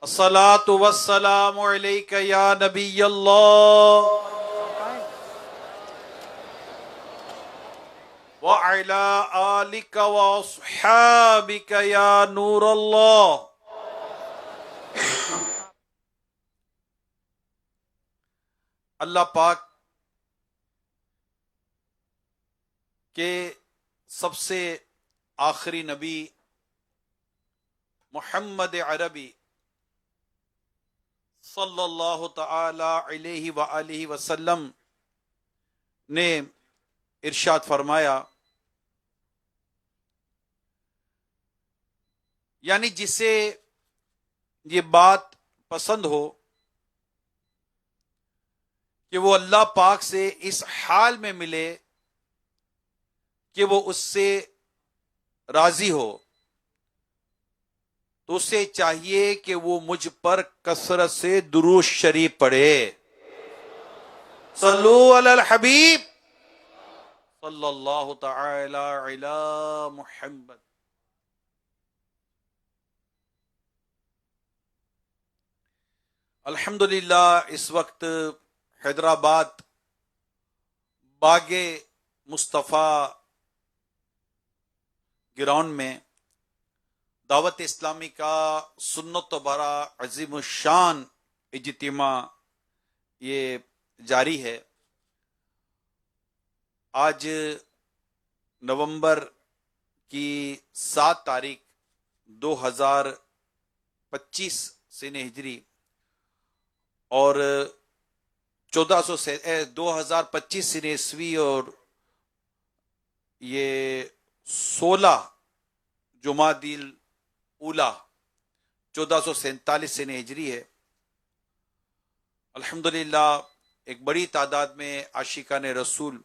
अस्सलातु वस्सलामु अलैका या नबी अल्लाह व अला आलिका व अस्हाबिका या नूर अल्लाह। अल्लाह पाक के सबसे आखिरी नबी मुहम्मद अरबी सल्लल्लाहु तआला अलैहि व आलिहि वसल्लम ने इरशाद फरमाया, यानी जिसे ये बात पसंद हो कि वो अल्लाह पाक से इस हाल में मिले कि वो उससे राजी हो, तो उसे चाहिए कि वो मुझ पर कसरत से दुरूद शरीफ पढ़े। सल्लु अलल हबीब सल्लल्लाहु तआला अला मुहम्मद। अल्हम्दुलिल्लाह इस वक्त हैदराबाद बागे मुस्तफ़ा ग्राउंड में दावत इस्लामी का सुन्नत भरा अजीम शान इज्तिमा ये जारी है। आज नवंबर की 7 तारीख 2025 सिने हिजरी और 2025 सिने ईस्वी और ये 16 जुमादिल उला 1447 से हिजरी है। अल्हम्दुलिल्लाह एक बड़ी तादाद में आशिकाने रसूल,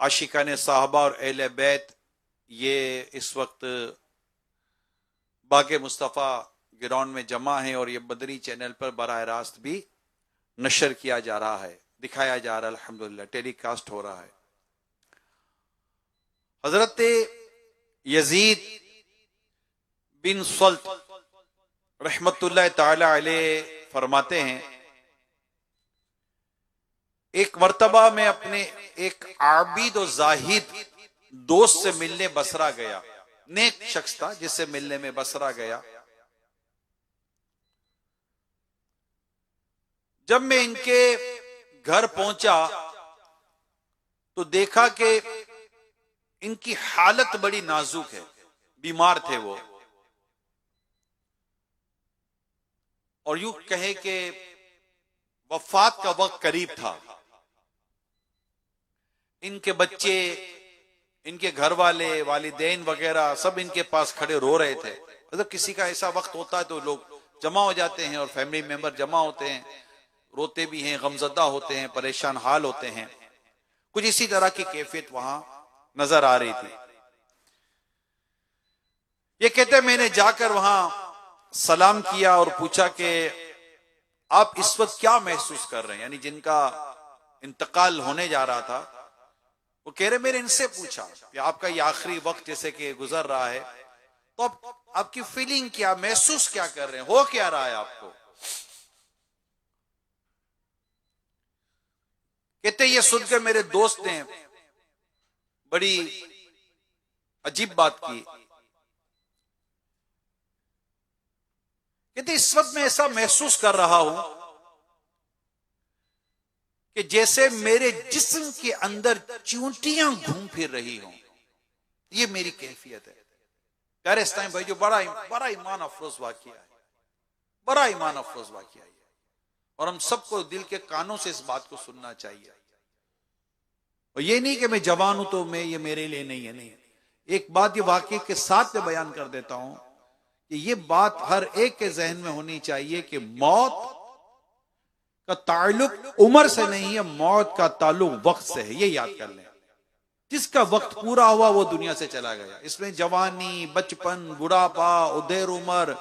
आशिकाने साहबा और अहले बैत ये इस वक्त बागे मुस्तफ़ा ग्राउंड में जमा है और ये बदरी चैनल पर बराह रास्त भी नशर किया जा रहा है, दिखाया जा रहा है, अल्हम्दुलिल्लाह टेलीकास्ट हो रहा है। हजरत यजीद बिन सल्त रहमतुल्लाह ताला अलैह फरमाते हैं, एक मर्तबा में अपने एक आबिद और जाहिद दोस्त से मिलने बसरा गया। नेक शख्स था जिससे मिलने में बसरा गया। जब मैं इनके घर पहुंचा तो देखा कि इनकी हालत बड़ी नाजुक है, बीमार थे वो, और यूं कहे कि वफात का वक्त करीब था। इनके बच्चे, इनके घर वाले, वालिदैन वगैरह सब इनके पास खड़े रो रहे थे। मतलब किसी का ऐसा वक्त होता है तो लोग जमा हो जाते हैं और फैमिली मेंबर जमा होते हैं, रोते भी हैं, गमजदा होते हैं, परेशान हाल होते हैं। कुछ इसी तरह की कैफियत वहां नजर आ रही थी। ये कहते मैंने जाकर वहां सलाम किया और पूछा कि आप इस वक्त क्या महसूस कर रहे हैं, यानी जिनका इंतकाल होने जा रहा था। वो कह रहे, मैंने इनसे पूछा कि आपका ये आखिरी वक्त जैसे कि गुजर रहा है, तो आपकी फीलिंग क्या, महसूस क्या कर रहे हैं, हो क्या रहा है आपको। कहते ये सुनकर मेरे दोस्त ने बड़ी अजीब बात की। कहते इस वक्त मैं ऐसा महसूस कर रहा हूं कि जैसे मेरे जिस्म के अंदर चींटियां घूम फिर रही हों। ये मेरी कैफियत है। प्यारे इस्लाम भाई, जो बड़ा ईमान अफरोज वाकया है, बड़ा ईमान अफरोज वाकया है, और हम सबको दिल के कानों से इस बात को सुनना चाहिए। और ये नहीं कि मैं जवान हूं तो मैं ये मेरे लिए नहीं है, नहीं। एक बात ये वाकई के साथ में बयान कर देता हूं कि ये बात हर एक के जहन में होनी चाहिए कि मौत का ताल्लुक उम्र से नहीं है, मौत का ताल्लुक वक्त से है। ये याद कर लें। जिसका वक्त पूरा हुआ वो दुनिया से चला गया। इसमें जवानी, बचपन, बुढ़ापा, उदेर उम्र,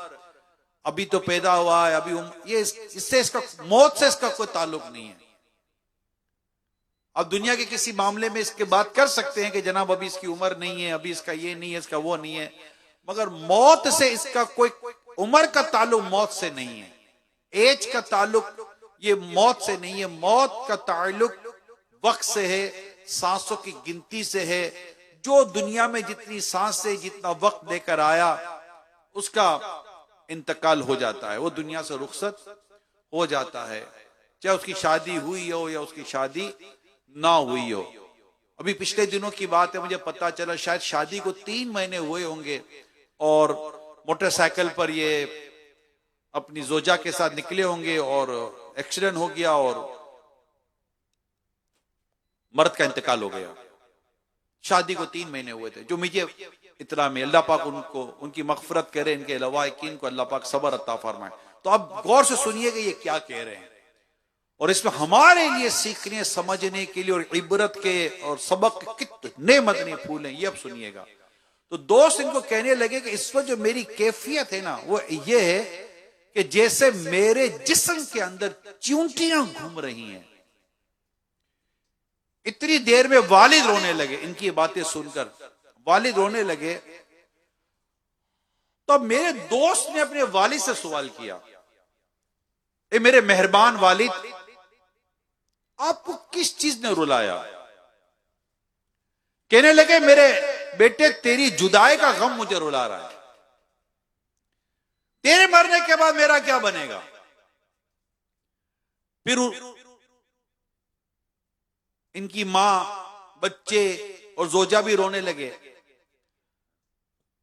अभी तो पैदा हुआ है, अभी ये इससे इसका मौत से इसका कोई ताल्लुक नहीं है। अब दुनिया के किसी मामले में इसके बात कर सकते हैं कि जनाब अभी इसकी उम्र नहीं है, अभी इसका ये नहीं है, इसका वो नहीं है, मगर मौत से इसका कोई उम्र का ताल्लुक मौत से नहीं है, एज का ताल्लुक ये मौत से नहीं है। मौत का ताल्लुक वक्त से है, सांसों की गिनती से है। जो दुनिया में जितनी सांस से जितना वक्त लेकर आया उसका इंतकाल हो जाता है, वो दुनिया से रुखसत हो जाता है, चाहे उसकी शादी हुई हो या उसकी शादी ना हुई हो। अभी पिछले दिनों की बात है, मुझे पता चला शायद शादी को 3 महीने हुए होंगे और मोटरसाइकिल पर ये अपनी जोजा के साथ निकले होंगे और एक्सीडेंट हो गया और मर्द का इंतकाल हो गया। शादी को 3 महीने हुए थे। जो मुझे इतना में, अल्लाह पाक उनको उनकी मगफरत करे, इनके लवाकिन को अल्लाह पाक सबर अता फरमाए। तो अब गौर से सुनिएगा ये क्या कह रहे हैं, और इसमें हमारे लिए सीखने समझने के लिए और इबरत के और सबक कितने मदनी फूल हैं, ये अब सुनिएगा। तो दोस्त इनको कहने लगे कि इस वक्त जो मेरी कैफियत है ना वो ये है कि जैसे मेरे जिस्म के अंदर चींटियां घूम रही हैं। इतनी देर में वालिद रोने लगे, इनकी बातें सुनकर वालिद रोने लगे। तो अब मेरे दोस्त ने अपने वालिद से सवाल किया, ए मेरे मेहरबान वालिद, आपको किस चीज ने रुलाया? कहने लगे मेरे बेटे तेरी जुदाई का गम मुझे रुला रहा है, तेरे मरने के बाद मेरा क्या बनेगा? फिर इनकी मां, बच्चे और जोजा भी रोने लगे।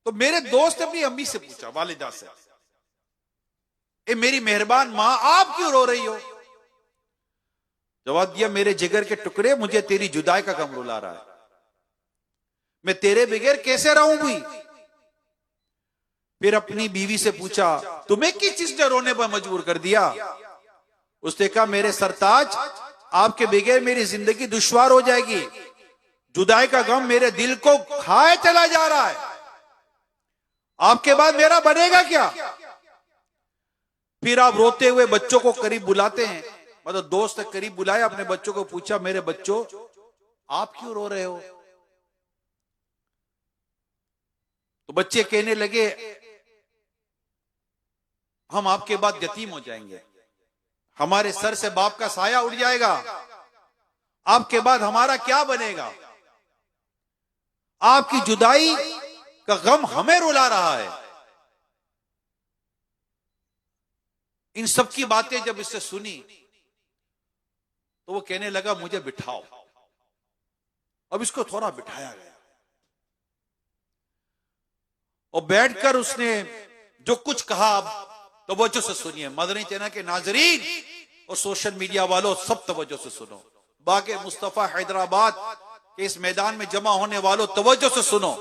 तो मेरे दोस्त ने अपनी अम्मी से पूछा, वालिदा से, ए मेरी मेहरबान मां आप क्यों रो रही हो? जवाब दिया, मेरे जिगर के टुकड़े, मुझे तेरी जुदाई का गम रुला रहा है, मैं तेरे बगैर कैसे रहूंगी? फिर अपनी बीवी से पूछा, तुम्हें किस चीज ने रोने पर मजबूर कर दिया? उसने कहा, मेरे सरताज, आपके बगैर मेरी जिंदगी दुश्वार हो जाएगी, जुदाई का गम मेरे दिल को खाए चला जा रहा है, आपके बाद मेरा बनेगा क्या? फिर आप रोते हुए बच्चों को करीब बुलाते हैं, मतलब दोस्त ने करीब बुलाया, अपने बच्चों को पूछा, मेरे बच्चों आप क्यों रो रहे हो? तो बच्चे कहने लगे, हम आपके बाद यतीम हो जाएंगे, हमारे सर से बाप का साया उड़ जाएगा, आपके बाद हमारा क्या बनेगा? आपकी जुदाई का गम हमें रुला रहा है। इन सब की बातें जब इससे सुनी तो वो कहने लगा, मुझे बिठाओ। अब इसको थोड़ा बिठाया गया और बैठकर उसने जो कुछ कहा, तवज्जो से सुनिए, मदनी चैनल के नाजरीन और सोशल मीडिया वालों सब तवज्जो से सुनो, बागे मुस्तफा हैदराबाद के इस मैदान में जमा होने वालों तवज्जो से सुनो,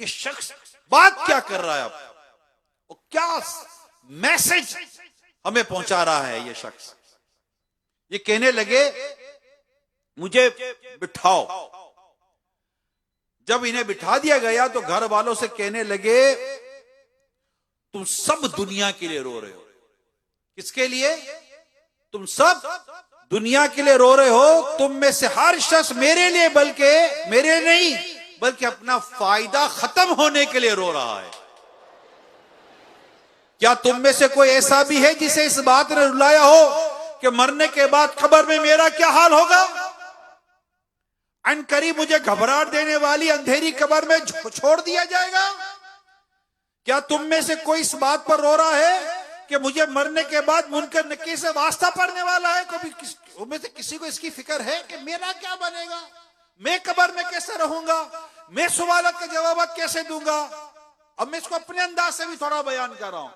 ये शख्स बात क्या कर रहा है और क्या मैसेज हमें पहुंचा रहा है। ये शख्स ये कहने लगे, मुझे बिठाओ। जब इन्हें बिठा दिया गया तो घर वालों से कहने लगे, तुम सब दुनिया के लिए रो रहे हो। किसके लिए? तुम सब दुनिया के लिए रो रहे हो। तुम में से हर शख्स मेरे लिए, बल्कि मेरे नहीं बल्कि अपना फायदा खत्म होने के लिए रो रहा है। क्या तुम में से कोई ऐसा भी है जिसे इस बात ने रुलाया हो कि मरने के बाद कब्र में मेरा क्या हाल होगा? अनकरीब मुझे घबराहट देने वाली अंधेरी कब्र में छोड़ दिया जाएगा। क्या तुम में से कोई इस बात पर रो रहा है कि मुझे मरने के बाद मुनकर नकीर से वास्ता पड़ने वाला है? कभी उनमें से किसी को इसकी फिक्र है कि मेरा क्या बनेगा, मैं कब्र में कैसे रहूंगा, मैं सवालत के जवाब कैसे दूंगा? अब मैं इसको अपने अंदाज से भी थोड़ा बयान कर रहा हूं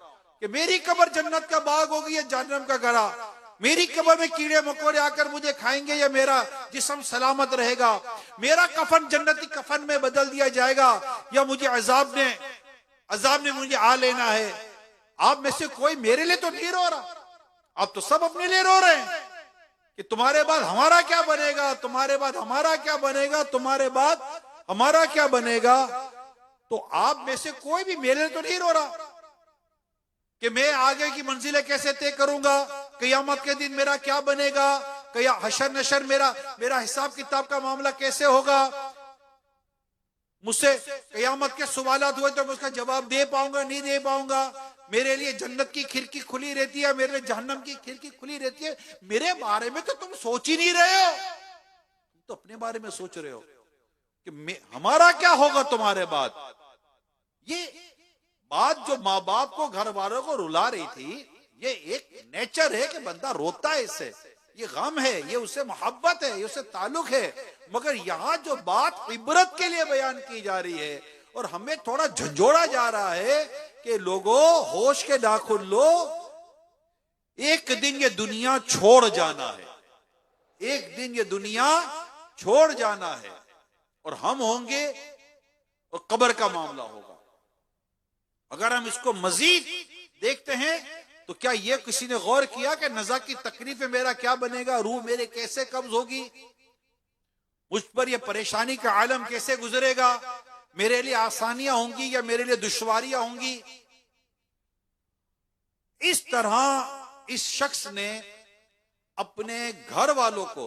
कि मेरी कब्र जन्नत का बाग होगी या जहन्नम का गड़ा। मेरी कब्र में कीड़े मकोड़े आकर मुझे खाएंगे या मेरा जिस्म सलामत रहेगा? मेरा कफन जन्नती कफन में बदल दिया जाएगा या मुझे अजाब ने मुझे आ लेना है? आप में से कोई मेरे लिए तो नहीं रो रहा, आप तो सब अपने लिए रो रहे हैं कि तुम्हारे बाद हमारा क्या बनेगा, तुम्हारे बाद हमारा क्या बनेगा, तुम्हारे बाद हमारा क्या बनेगा। तो आप में से कोई भी मेरे लिए तो नहीं रो रहा कि मैं आगे की मंजिलें कैसे तय करूंगा, क़यामत के दिन मेरा क्या बनेगा, हशर नशर मेरा हिसाब किताब का मामला कैसे होगा, मुझसे क़यामत के सवालात हुए तो मैं उसका जवाब दे पाऊंगा नहीं दे पाऊंगा, मेरे लिए जन्नत की खिड़की खुली रहती है, मेरे लिए जहन्नम की खिड़की खुली रहती है। मेरे बारे में तो तुम सोच ही नहीं रहे हो, तुम तो अपने बारे में सोच रहे हो कि हमारा क्या होगा तुम्हारे बाद। ये बात जो माँ बाप को, घर वालों को रुला रही थी, ये एक नेचर है कि बंदा रोता है इससे, ये गम है, ये उससे मोहब्बत है, ये उससे ताल्लुक है। मगर यहां जो बात इबरत के लिए बयान की जा रही है और हमें थोड़ा झंझोड़ा जा रहा है कि लोगों होश के नाखुन लो, एक दिन ये दुनिया छोड़ जाना है, एक दिन ये दुनिया छोड़ जाना है और हम होंगे और कब्र का मामला होगा। अगर हम इसको मजीद देखते हैं तो क्या ये किसी ने गौर किया कि नज़ा की तकलीफ में मेरा क्या बनेगा, रूह मेरे कैसे कब्ज होगी, मुझ पर यह परेशानी का आलम कैसे गुजरेगा, मेरे लिए आसानियां होंगी या मेरे लिए दुश्वारियां होंगी। इस तरह इस शख्स ने अपने घर वालों को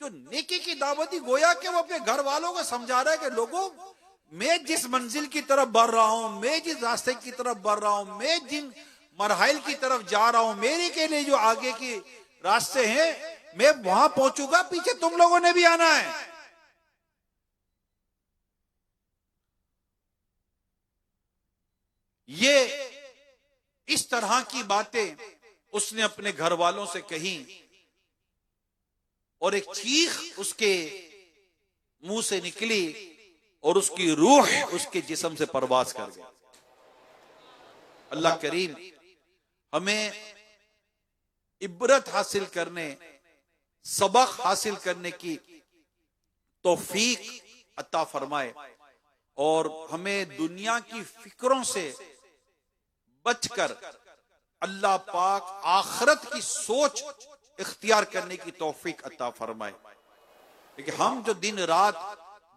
जो नेकी की दावत दी, गोया कि वो अपने घर वालों को समझा रहा है कि लोगों, मैं जिस मंजिल की तरफ बढ़ रहा हूं, मैं जिस रास्ते की तरफ बढ़ रहा हूं, मैं जिन मरहल की तरफ जा रहा हूं, मेरे के लिए जो आगे के रास्ते हैं, मैं वहां पहुंचूंगा, पीछे तुम लोगों ने भी आना है। ये इस तरह की बातें उसने अपने घर वालों से कही और एक चीख उसके मुंह से निकली और उसकी रूह उसके जिस्म से परवाज कर गई। अल्लाह करीम हमें इबरत हासिल करने, सबक हासिल करने की तौफीक अता फरमाए और हमें दुनिया की फिक्रों से बचकर अल्लाह पाक आखिरत की सोच इख्तियार करने की तौफीक अता फरमाए। क्योंकि हम जो दिन रात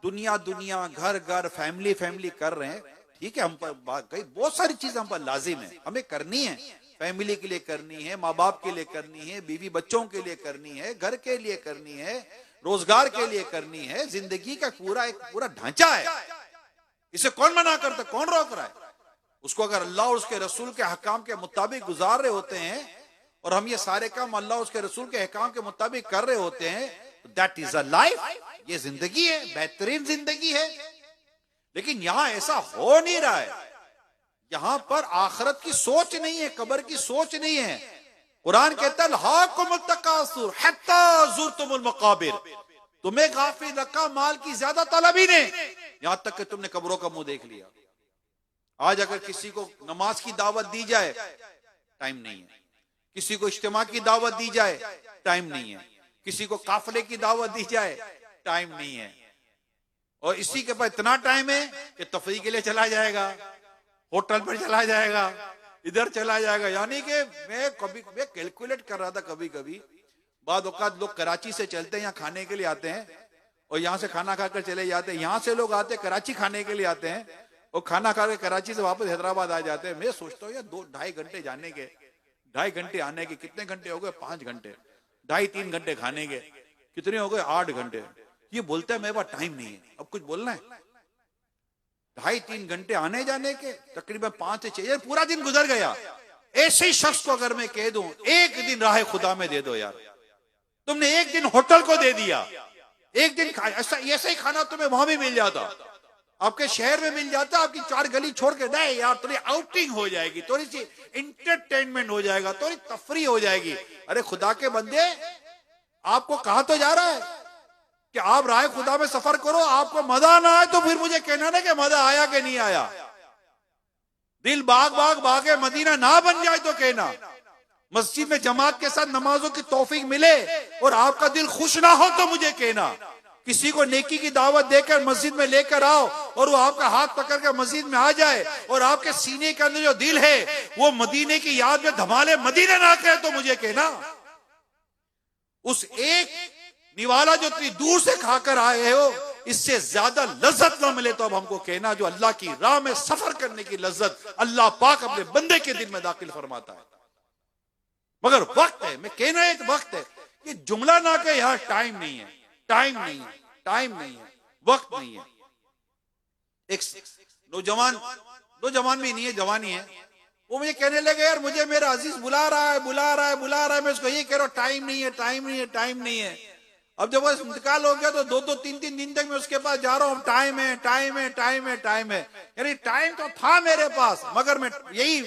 दुनिया दुनिया, घर घर, फैमिली फैमिली कर रहे हैं, ठीक है, हम पर बहुत सारी चीजें हम पर लाजिम है, हमें करनी है, फैमिली के लिए करनी है, माँ बाप के लिए करनी है, बीवी बच्चों के लिए करनी है, घर के लिए करनी है, रोजगार के लिए करनी है। जिंदगी का एक पूरा ढांचा है, इसे कौन मना करता, कौन रोक रहा है? उसको अगर अल्लाह और उसके रसूल के हकाम के मुताबिक गुजार रहे होते हैं और हम ये सारे काम अल्लाह और उसके रसूल के हकाम के मुताबिक कर रहे होते हैं, दैट इज अ लाइफ, ये जिंदगी है, बेहतरीन जिंदगी है। लेकिन यहां ऐसा हो नहीं रहा है, यहां पर आखिरत की सोच नहीं है, कब्र की सोच नहीं है। कुरान कहता है लहाकुमुत तकासुर हत्ता ज़ुरतुमुल मकाबिर, तुम्हें गाफिल रखा माल की ज्यादा तलबी ने, यहां तक कि तुमने कब्रों का मुंह देख लिया। आज अगर किसी को नमाज की दावत दी जाए, टाइम नहीं है, किसी को इज्तिमा की दावत दी जाए, टाइम नहीं है, किसी को काफले की दावत दी जाए, टाइम नहीं है, और इसी के पास इतना टाइम है कि तफरीह के लिए चला जाएगा, होटल पर चला जाएगा, इधर चला जाएगा। यानी कि मैं कैलकुलेट कर रहा था, कभी कभी बाद औकात लोग कराची से चलते हैं, यहाँ खाने के लिए आते हैं और यहाँ से खाना खाकर चले जाते हैं, यहाँ से लोग आते कराची खाने के लिए आते हैं और खाना खा के कराची से वापस हैदराबाद आ जाते हैं। मैं सोचता हूँ यार 2-2.5 घंटे जाने के, 2.5 घंटे आने के, कितने घंटे हो गए? 5 घंटे, 2.5-3 घंटे खाने के, कितने हो गए? 8 घंटे। ये बोलते हैं मेरे पास टाइम नहीं है, अब कुछ बोलना है। 2.5-3 घंटे आने जाने के, तकरीबन 5 से 6, पूरा दिन गुजर गया। ऐसे ही शख्स को अगर मैं कह दूं एक दिन राह खुदा में दे दो यार, तुमने एक दिन होटल को दे दिया, एक दिन ऐसा ही खाना तुम्हें वहां भी मिल जाता, आपके शहर में मिल जाता, आपकी 4 गली छोड़ के, नहीं यार थोड़ी आउटिंग हो जाएगी, थोड़ी सी इंटरटेनमेंट हो जाएगा, थोड़ी तफरी हो जाएगी। अरे खुदा के बंदे, आपको कहा तो जा रहा है कि आप राह खुदा में सफर करो, आपको मजा ना आए तो फिर मुझे कहना ना कि मजा आया कि नहीं आया। दिल बाग बाग बागे मदीना ना बन जाए तो कहना। मस्जिद में जमात के साथ नमाजों की तौफीक मिले और आपका दिल खुश ना हो तो मुझे कहना। किसी को नेकी की दावत देकर मस्जिद में लेकर आओ और वो आपका हाथ पकड़कर मस्जिद में आ जाए और आपके सीने के अंदर जो दिल है वो मदीने की याद में धमाले मदीना ना करे तो मुझे कहना। उस एक निवाला जो इतनी दूर से खाकर आए हो, इससे ज्यादा लज्जत ना मिले तो अब हमको कहना। जो अल्लाह की राह में सफर करने की लज्जत अल्लाह पाक अपने बंदे के दिल में दाखिल फरमाता है। मगर वक्त है, मैं कहना एक वक्त है, ये जुमला ना कहे यार टाइम नहीं है, टाइम नहीं है, टाइम नहीं है, वक्त नहीं है। एक नौजवान भी नहीं है, जवानी है, वो मुझे कहने लगे यार मुझे मेरा अजीज बुला रहा है, बुला रहा है, बुला रहा है, मैं उसको ये कह रहा हूं टाइम नहीं है, टाइम नहीं है, टाइम नहीं है। अब जब वो इंतकाल हो गया तो 2-3 दिन तक मैं उसके पास जा रहा हूं, टाइम है, टाइम है, टाइम है, टाइम है। यानी टाइम तो था मेरे पास, मगर मैं यही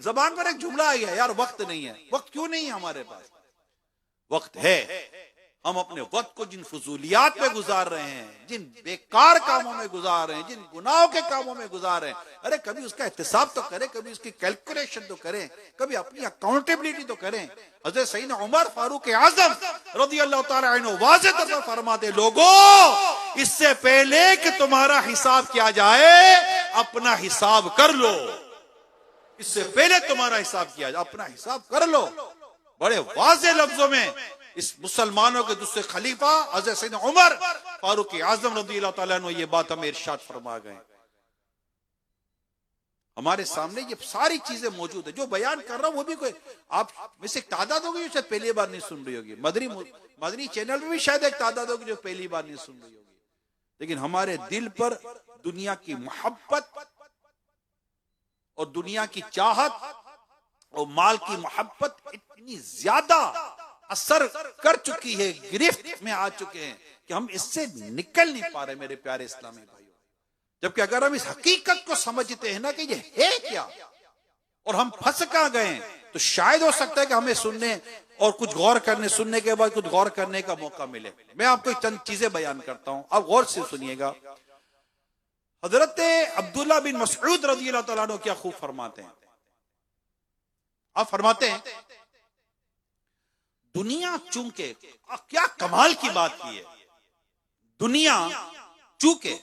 जबान पर एक जुमला आ गया, यार वक्त नहीं है। वक्त क्यों नहीं है हमारे पास? वक्त है। हम अपने वक्त को जिन फजूलियात में गुजार रहे हैं, जिन बेकार कामों में गुजार रहे हैं, जिन गुनाहों के कामों में गुजार रहे हैं, अरे कभी उसका एहतिसाब तो करें, कभी उसकी कैलकुलेशन तो करें, कभी अपनी अकाउंटेबिलिटी तो करें। हज़रत सैयदना उमर फारूक आज़म रज़ियल्लाहु ताला अन्हु वाज़ेह तौर पर फरमाते, लोगों इससे पहले कि तुम्हारा हिसाब किया जाए, अपना हिसाब कर लो। इससे पहले तुम्हारा हिसाब किया जाए, अपना हिसाब कर लो। बड़े वाज़ेह लफ्जों में इस मुसलमानों के दूसरे खलीफा हज़रत सैयदना उमर फारूक आज़म रज़ियल्लाहु ताला अन्हु ये बात हमें इरशाद फरमा गए। हमारे सामने ये सारी चीजें मौजूद है। जो बयान कर रहा हूं वो भी कोई आप में से एक तादाद होगी जो शायद पहली बार नहीं सुन रही होगी। मदनी चैनल में भी शायद एक तादाद होगी जो पहली बार नहीं सुन रही होगी। लेकिन हमारे दिल पर दुनिया की मोहब्बत और दुनिया की चाहत और माल की मोहब्बत इतनी ज्यादा असर कर चुकी है, गिरफ्त में आ चुके हैं कि हम इससे निकल नहीं पा रहे मेरे प्यारे इस्लामी भाइयों। जबकि अगर हम इस हकीकत को समझते हैं ना कि ये है क्या और हम फंस कहां गए, तो शायद हो सकता है कि हमें सुनने और कुछ गौर करने, सुनने के बाद कुछ गौर करने का मौका मिले। मैं आपको चंद चीजें बयान करता हूं, आप गौर से सुनिएगा। हजरत अब्दुल्ला बिन मसऊद रज़ियल्लाहु ताला अन्हु क्या खूब फरमाते हैं। आप फरमाते हैं, दुनिया चूंकि, क्या कमाल की बात की है, दुनिया चूंकि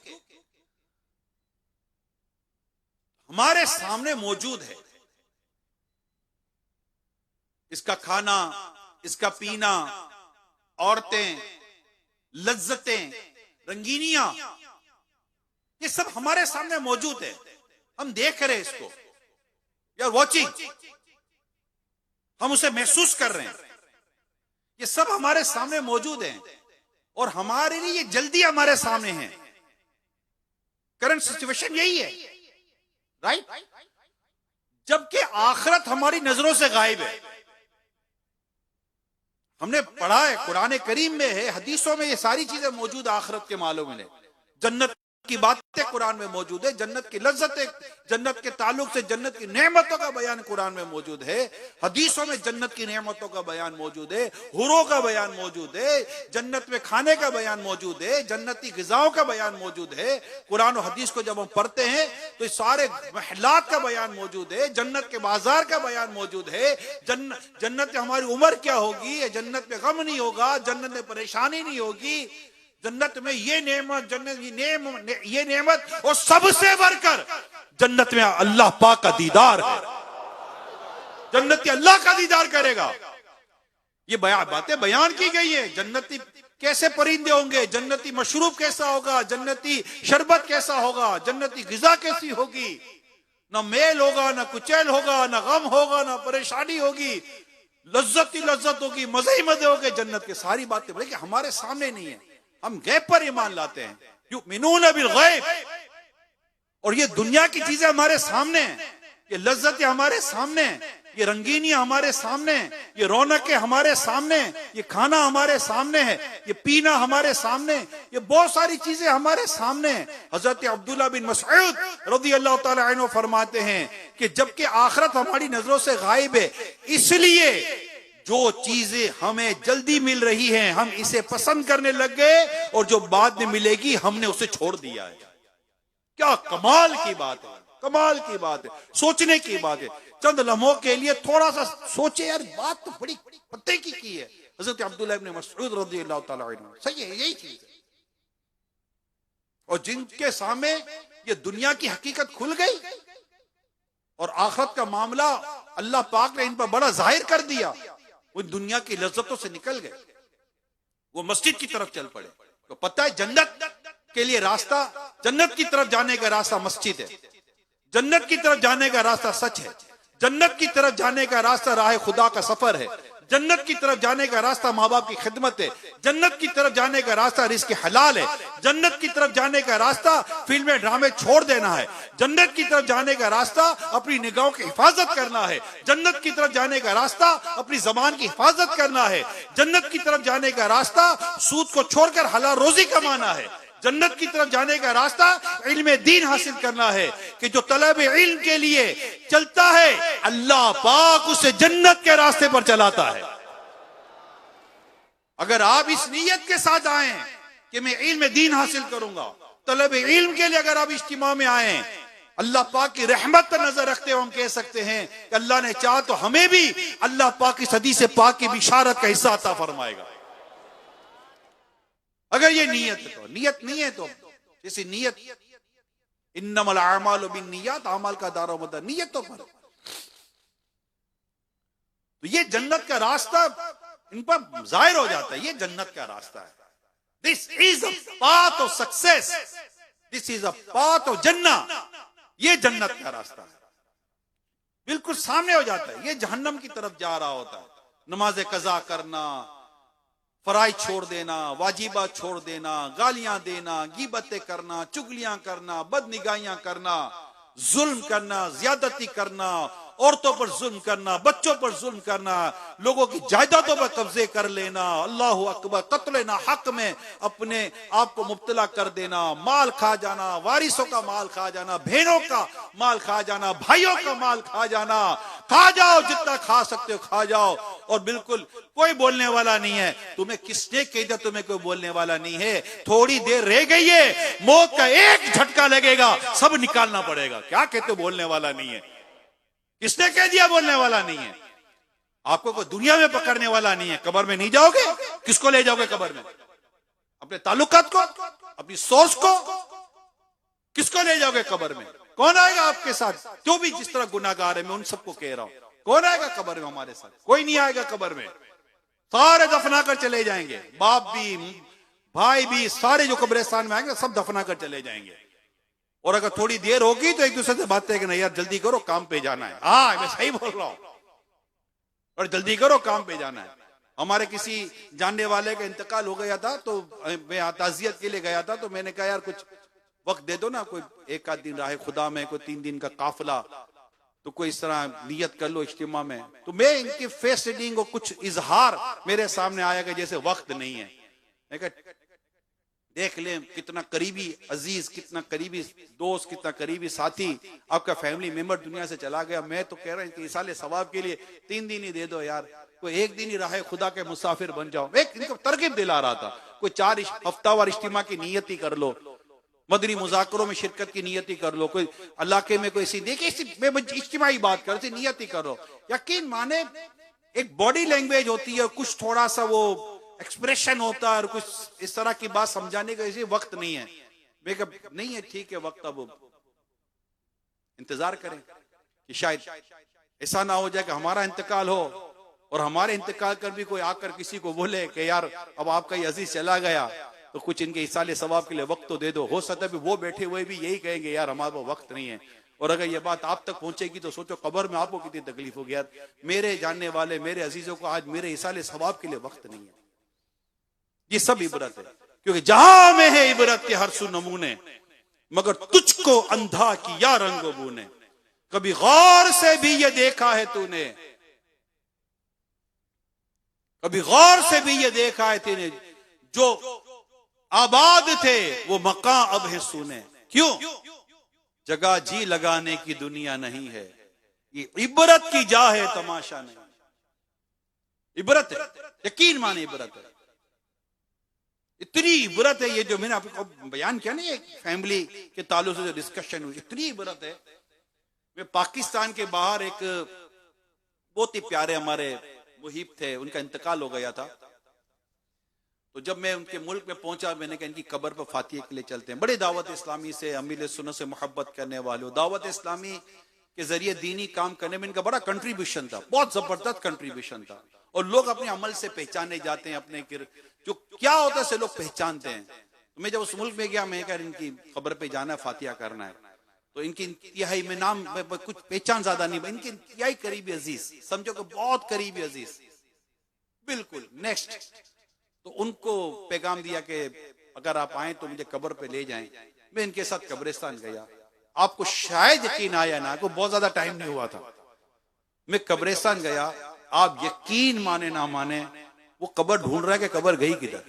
हमारे सामने मौजूद है, इसका खाना, इसका पीना, औरतें, लज्जतें, रंगीनियां, ये सब हमारे सामने मौजूद है। हम देख रहे हैं इसको, यार वॉचिंग, हम उसे महसूस कर रहे हैं। ये सब हमारे सामने मौजूद है और हमारे लिए ये जल्दी हमारे सामने है। करंट सिचुएशन यही है, राइट? जबकि आखिरत हमारी नजरों से गायब है। हमने पढ़ा है, कुरान करीम में है, हदीसों में ये सारी चीजें मौजूद आखिरत के मालूम है। जन्नत की बातें कुरान में मौजूद है, जन्नत की लज्जतें, जन्नत के ताल्लुक से जन्नत की नेमतों का बयान कुरान में मौजूद है। हदीसों में जन्नत की नेमतों का बयान मौजूद है, हुरों का बयान मौजूद है, जन्नत में खाने का बयान मौजूद है, जन्नती गिज़ाओं का बयान मौजूद है। कुरान और हदीस को जब हम पढ़ते हैं तो सारे महलात का बयान मौजूद है, जन्नत के बाजार का बयान मौजूद है। जन्नत में हमारी उम्र क्या होगी, जन्नत में गम नहीं होगा, जन्नत में परेशानी नहीं होगी, जन्नत में ये नेमत, जन्नत ये नेमत, और सबसे बढ़कर जन्नत में अल्लाह पाक का दीदार है। जन्नत के अल्लाह का दीदार करेगा। ये बातें बयान की गई है। जन्नती कैसे परिंदे होंगे, जन्नती मशरूब कैसा होगा, जन्नती शरबत कैसा होगा, जन्नती गिजा कैसी होगी, ना मेल होगा, ना कुचैल होगा, ना गम होगा, ना परेशानी होगी, लज्जत ही लज्जत होगी, मजे ही मजे होंगे। जन्नत के सारी बातें लेकिन हमारे सामने नहीं है। हम गैब पर ईमान लाते हैं, युमिनून बिल गैब, और ये दुनिया की चीजें हमारे सामने हैं, ये लज्जतें हमारे सामने, ये रंगीनियां हमारे सामने, ये रौनकें हमारे सामने, ये खाना हमारे सामने है, ये पीना हमारे सामने, ये बहुत सारी चीजें हमारे सामने। हजरत अब्दुल्ला बिन मसऊद रज़ियल्लाहु ताला अन्हु फरमाते हैं कि जबकि आखिरत हमारी नजरों से गायब है, इसलिए जो चीजें हमें जल्दी मिल रही हैं हम इसे पसंद करने लग गए, और जो बाद में मिलेगी हमने उसे छोड़ दिया है। क्या कमाल की बात है, कमाल की बात है, सोचने की बात है। चंद लम्हों के लिए थोड़ा सा सोचे, यार बात तो बड़ी पते की है। हजरत अब्दुल्लाह इब्न मसऊद रज़ियल्लाहु ताला अन्हु, सही है, यही चीज है। और जिनके सामने ये दुनिया की हकीकत खुल गई और आखिरत का मामला अल्लाह पाक ने इन पर बड़ा जाहिर कर दिया, वो दुनिया की लज्जतों से निकल गए, वो मस्जिद की तरफ चल पड़े। तो पता है जन्नत के लिए रास्ता, जन्नत की तरफ जाने का रास्ता मस्जिद है, जन्नत की तरफ जाने का रास्ता सच है, जन्नत की तरफ जाने का रास्ता राह खुदा का सफर है, जन्नत की तरफ जाने का रास्ता माँ बाप की खिदमत है, जन्नत की तरफ जाने का रास्ता रिस्क हलाल है, जन्नत की तरफ जाने का रास्ता फिल्में ड्रामे छोड़ देना है, जन्नत की तरफ जाने का रास्ता अपनी निगाहों की हिफाजत करना है, जन्नत की तरफ जाने का रास्ता अपनी जबान की हिफाजत करना है, जन्नत की तरफ जाने का रास्ता सूद को छोड़कर हलाल रोजी कमाना है, जन्नत की तरफ जाने का रास्ता इल्म दीन हासिल करना है कि जो तलब इल्म के लिए चलता है अल्लाह पाक उसे जन्नत के रास्ते पर चलाता है। अगर आप इस नीयत के साथ आए कि मैं इल्म दीन हासिल करूंगा, तलब इल्म के लिए अगर आप इज्तिमा में आए, अल्लाह पाक की रहमत पर नजर रखते हुए हम कह सकते हैं कि अल्लाह ने चाहा तो हमें भी अल्लाह पाक की हदीस पाक की बिशारत का हिस्सा अता फरमाएगा। अगर ये नीयत तो नीयत नहीं है तो जैसे नीयत इन्नमल अमालु बिन्नियात, अमाल का दारोमदार नीयत तो पर। तो ये जन्नत का रास्ता इन पर जाहिर हो जाता है, ये जन्नत का रास्ता है। This is a path of success, this is a path of जन्ना, ये जन्नत का रास्ता है। बिल्कुल सामने हो जाता है, ये जहन्नम की तरफ जा रहा होता है। नमाज कजा करना, फराइज छोड़ देना, वाजिबा छोड़ देना, गालियां देना, गीबतें करना, चुगलियां करना, बदनिगाहियां करना, जुल्म करना, ज्यादती करना, औरतों पर जुल्म करना, बच्चों पर जुल्म करना, लोगों की जायदादों पर कब्जे कर लेना, अल्लाह अकबर, कत्ल ना हक में अपने आप को मुब्तला कर देना, माल खा जाना, वारिसों का माल खा जाना, बहनों का माल खा जाना, भाइयों का माल खा जाना। खा जाओ, जितना खा सकते हो खा जाओ, और बिल्कुल कोई बोलने वाला नहीं है। तुम्हें किसने कह दिया तुम्हें कोई बोलने वाला नहीं है? थोड़ी देर रह गई है, मौत का एक झटका लगेगा, सब निकालना पड़ेगा। क्या कहते हो बोलने वाला नहीं है? किसने कह दिया बोलने वाला नहीं है? आपको कोई दुनिया में पकड़ने वाला नहीं है। कब्र में नहीं जाओगे, किसको ले जाओगे कब्र में? अपने ताल्लुकात को, अपनी सोच को, किसको ले जाओगे कब्र में? कौन आएगा आपके साथ? जो भी जिस तरह गुनाहगार है, मैं उन सबको कह रहा हूं, कौन आएगा कब्र में हमारे साथ? कोई नहीं आएगा कब्र में। सारे दफना कर चले जाएंगे, बाप भी भाई भी, सारे जो कब्रिस्तान में आएंगे सब दफना कर चले जाएंगे। और अगर थोड़ी देर होगी तो एक दूसरे से बात करेंगे, नहीं यार जल्दी करो काम पे जाना है। हाँ मैं सही बोल रहा हूं, और जल्दी करो काम पे जाना है। हमारे किसी जानने वाले का इंतकाल हो गया था, तो मैं ताजियत के लिए गया था, तो मैंने कहा यार कुछ वक्त दे दो ना, कोई एक आध दिन राह खुदा में, कोई 3 दिन का काफिला, तो कोई इस तरह नियत कर लो इज्तिमा में। तो मैं इनके फेस रीडिंग और कुछ इजहार मेरे सामने आया कि जैसे वक्त नहीं है। मैं कहा देख ले कितना करीबी अजीज, कितना करीबी दोस्त, कितना करीबी साथी आपका फैमिली मेंबर दुनिया से चला गया। मैं तो कह रहा हूं कि इसाले सवाब के लिए 3 दिन ही दे दो यार, कोई एक दिन ही राह खुदा के मुसाफिर बन जाओ। एक इनको तरकीब दिला रहा था, कोई 4 हफ्तावार इज्तिमा की नियत ही कर लो, मदनी मुज़ाकरों में शिरकत की नियत ही कर लो, कोई इलाके में कोई देखिए इज्तिमाई बात करो, नियत ही करो। यकीन माने एक बॉडी लैंग्वेज होती है, कुछ थोड़ा सा वो एक्सप्रेशन होता है, और कुछ इस तरह की बात समझाने का इसी वक्त नहीं है। नहीं है, ठीक है, वक्त अब इंतजार करें कि शायद ऐसा ना हो जाए कि हमारा इंतकाल हो और हमारे इंतकाल कर भी कोई आकर किसी को बोले कि यार अब आपका ये अजीज चला गया, तो कुछ इनके इसाले सवाब के लिए वक्त तो दे दो। हो सकता है वो बैठे हुए भी यही कहेंगे यार हमारे पास वक्त नहीं है। और अगर ये बात आप तक पहुंचेगी तो सोचो कब्र में आपको कितनी तकलीफ होगी यार, मेरे जानने वाले मेरे अजीजों को आज मेरे इसाले सवाब के लिए वक्त नहीं है। ये सब इबरत है, क्योंकि जहां में है इबरत के हर सू नमूने, मगर तुझको अंधा किया रंगबू ने, कभी गौर से भी ये देखा है तूने, कभी गौर से भी ये देखा है तूने, जो आबाद थे वो मकां अब है सुने। क्यों? जगह जी लगाने की दुनिया नहीं है, ये इबरत की जा है, तमाशा नहीं। इबरत है, यकीन माने इबरत है, इतनी इबरत है। ये जो मैंने आपको बयान किया ना, एक फैमिली के ताल्लुक से जो डिस्कशन हुई, इतनी इबरत है। मैं पाकिस्तान के बाहर एक बहुत ही प्यारे हमारे मुहिब थे, उनका इंतकाल हो गया था। तो जब मैं उनके मुल्क में पहुंचा, मैंने कहा इनकी कब्र पर फातिहा के लिए चलते हैं। बड़े दावत इस्लामी से, अमीर सुन्नत से मोहब्बत करने वाले, दावत इस्लामी के जरिए दीनी काम करने में इनका बड़ा कंट्रीब्यूशन था, बहुत जबरदस्त कंट्रीब्यूशन था। और लोग अपने अमल से पहचाने जाते हैं, अपने जो क्या होता है से लोग पहचानते हैं। तो मैं जब उस मुल्क में गया, मैं कहा इनकी कब्र पे जाना है, फातिहा करना है। तो इनकी इंतहाई में नाम कुछ पहचान ज्यादा नहीं, इनके इंतहाई करीबी अजीज, समझो कि बहुत करीबी अजीज, बिल्कुल नेक्स्ट। तो उनको पैगाम दिया कि अगर आप आए तो मुझे कब्र पे ले जाएं। मैं इनके साथ कब्रिस्तान गया। आपको शायद यकीन आया ना, को बहुत ज्यादा टाइम नहीं हुआ था। मैं कब्रिस्तान गया, आप यकीन माने ना माने, वो कब्र ढूंढ रहा है कि कब्र गई किधर।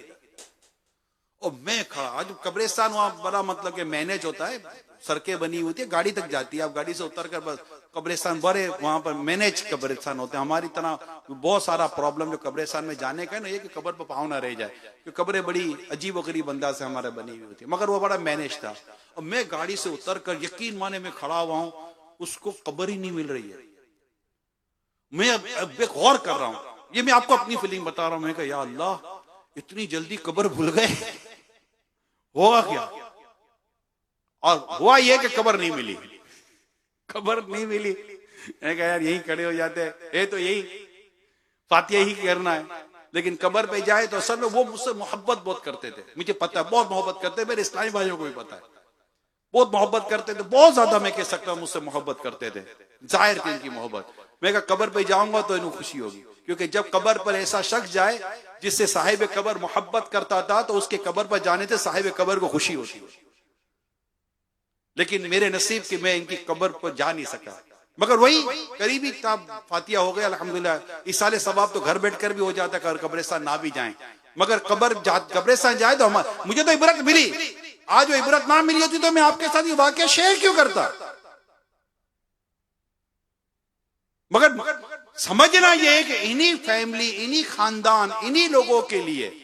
और मैं खड़ा, आज कब्रिस्तान वहां बड़ा मतलब कि मैनेज होता है, सड़कें बनी होती है, गाड़ी तक जाती है, आप गाड़ी से उतर कर बस कब्रिस्तान बड़े वहां पर मैनेज कब्रिस्तान होते हैं। हमारी तरह बहुत सारा प्रॉब्लम जो कब्रिस्तान में जाने का है ना, ये कि कब्र पर पाँव ना रह जाए, क्योंकि कब्रें बड़ी अजीब गरीब अंदाज से हमारे बनी हुई होती है, मगर वो बड़ा मैनेज था। और मैं गाड़ी से उतर कर यकीन माने में खड़ा हुआ हूं, उसको कब्र ही नहीं मिल रही है। मैं अब गौर कर रहा हूं, ये मैं आपको अपनी फीलिंग बता रहा हूं। मैं कहा या अल्लाह, इतनी जल्दी कब्र भूल गए, होगा क्या? और हुआ ये कि कब्र नहीं मिली, कब्र नहीं मिली। मैं कहा यार यही खड़े हो जाते हैं, ये तो यही फातिहा ही करना है। लेकिन कब्र पे जाए तो असल में वो मुझसे मोहब्बत बहुत करते थे, मुझे पता है बहुत मोहब्बत करते हैं, मेरे इस्लामी भाइयों को भी पता है, बहुत मोहब्बत करते थे, बहुत ज्यादा मैं कह सकता हूं मुझसे मोहब्बत करते थे, जाहिर थी इनकी मोहब्बत। मैं कहा कब्र पे जाऊंगा तो इन्हें खुशी होगी, क्योंकि जब कब्र पर ऐसा शख्स जाए जिससे साहिब कब्र मोहब्बत करता था, तो उसके कब्र पर जाने से साहिब कब्र को खुशी होती है। लेकिन मेरे नसीब कि मैं इनकी कब्र पर जा नहीं सका, मगर वही करीबी तब फातिहा हो गया अल्हम्दुलिल्लाह। इस साले सवाब तो घर बैठकर भी हो जाता है, कब्रिस्तान ना भी जाएं, मगर कब्रिस्तान जाए तो मुझे तो इबरत मिली। आज वो इबरत ना मिली होती तो मैं आपके साथ ये वाकया शेयर क्यों करता। मगर समझना ये है कि इन्हीं फैमिली, इन्हीं खानदान, इन्हीं लोगों के लिए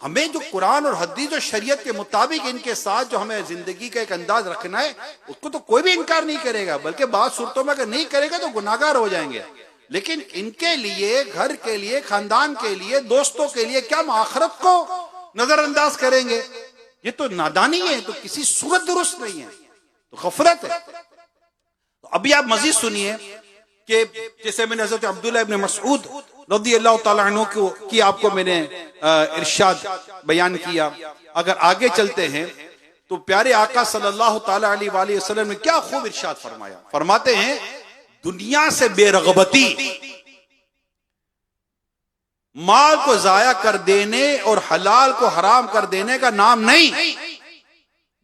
हमें जो कुरान और हदीस और शरीयत के मुताबिक इनके साथ जो हमें जिंदगी का एक अंदाज रखना है, उसको तो कोई भी इनकार नहीं करेगा, बल्कि बात सूरतों में अगर नहीं करेगा तो गुनाहगार हो जाएंगे। लेकिन इनके लिए, घर के लिए, खानदान के लिए, दोस्तों के लिए क्या हम आखिरत को नजरअंदाज करेंगे? ये तो नादानी है, तो किसी सूरत दुरुस्त नहीं है, तो गफलत है। तो अभी आप मजीद सुनिए कि जैसे मैंने हज़रत अब्दुल्लाह इब्न मसऊद रज़ी अल्लाह तआला अन्हु की आपको मैंने इरशाद बयान किया। अगर आगे चलते हैं तो प्यारे आका सल्लल्लाहु तआला अलैहि वसल्लम ने क्या खूब इरशाद फरमाया। फरमाते हैं दुनिया से बेरगबती, माल को जाया कर देने और हलाल को हराम कर देने का नाम नहीं,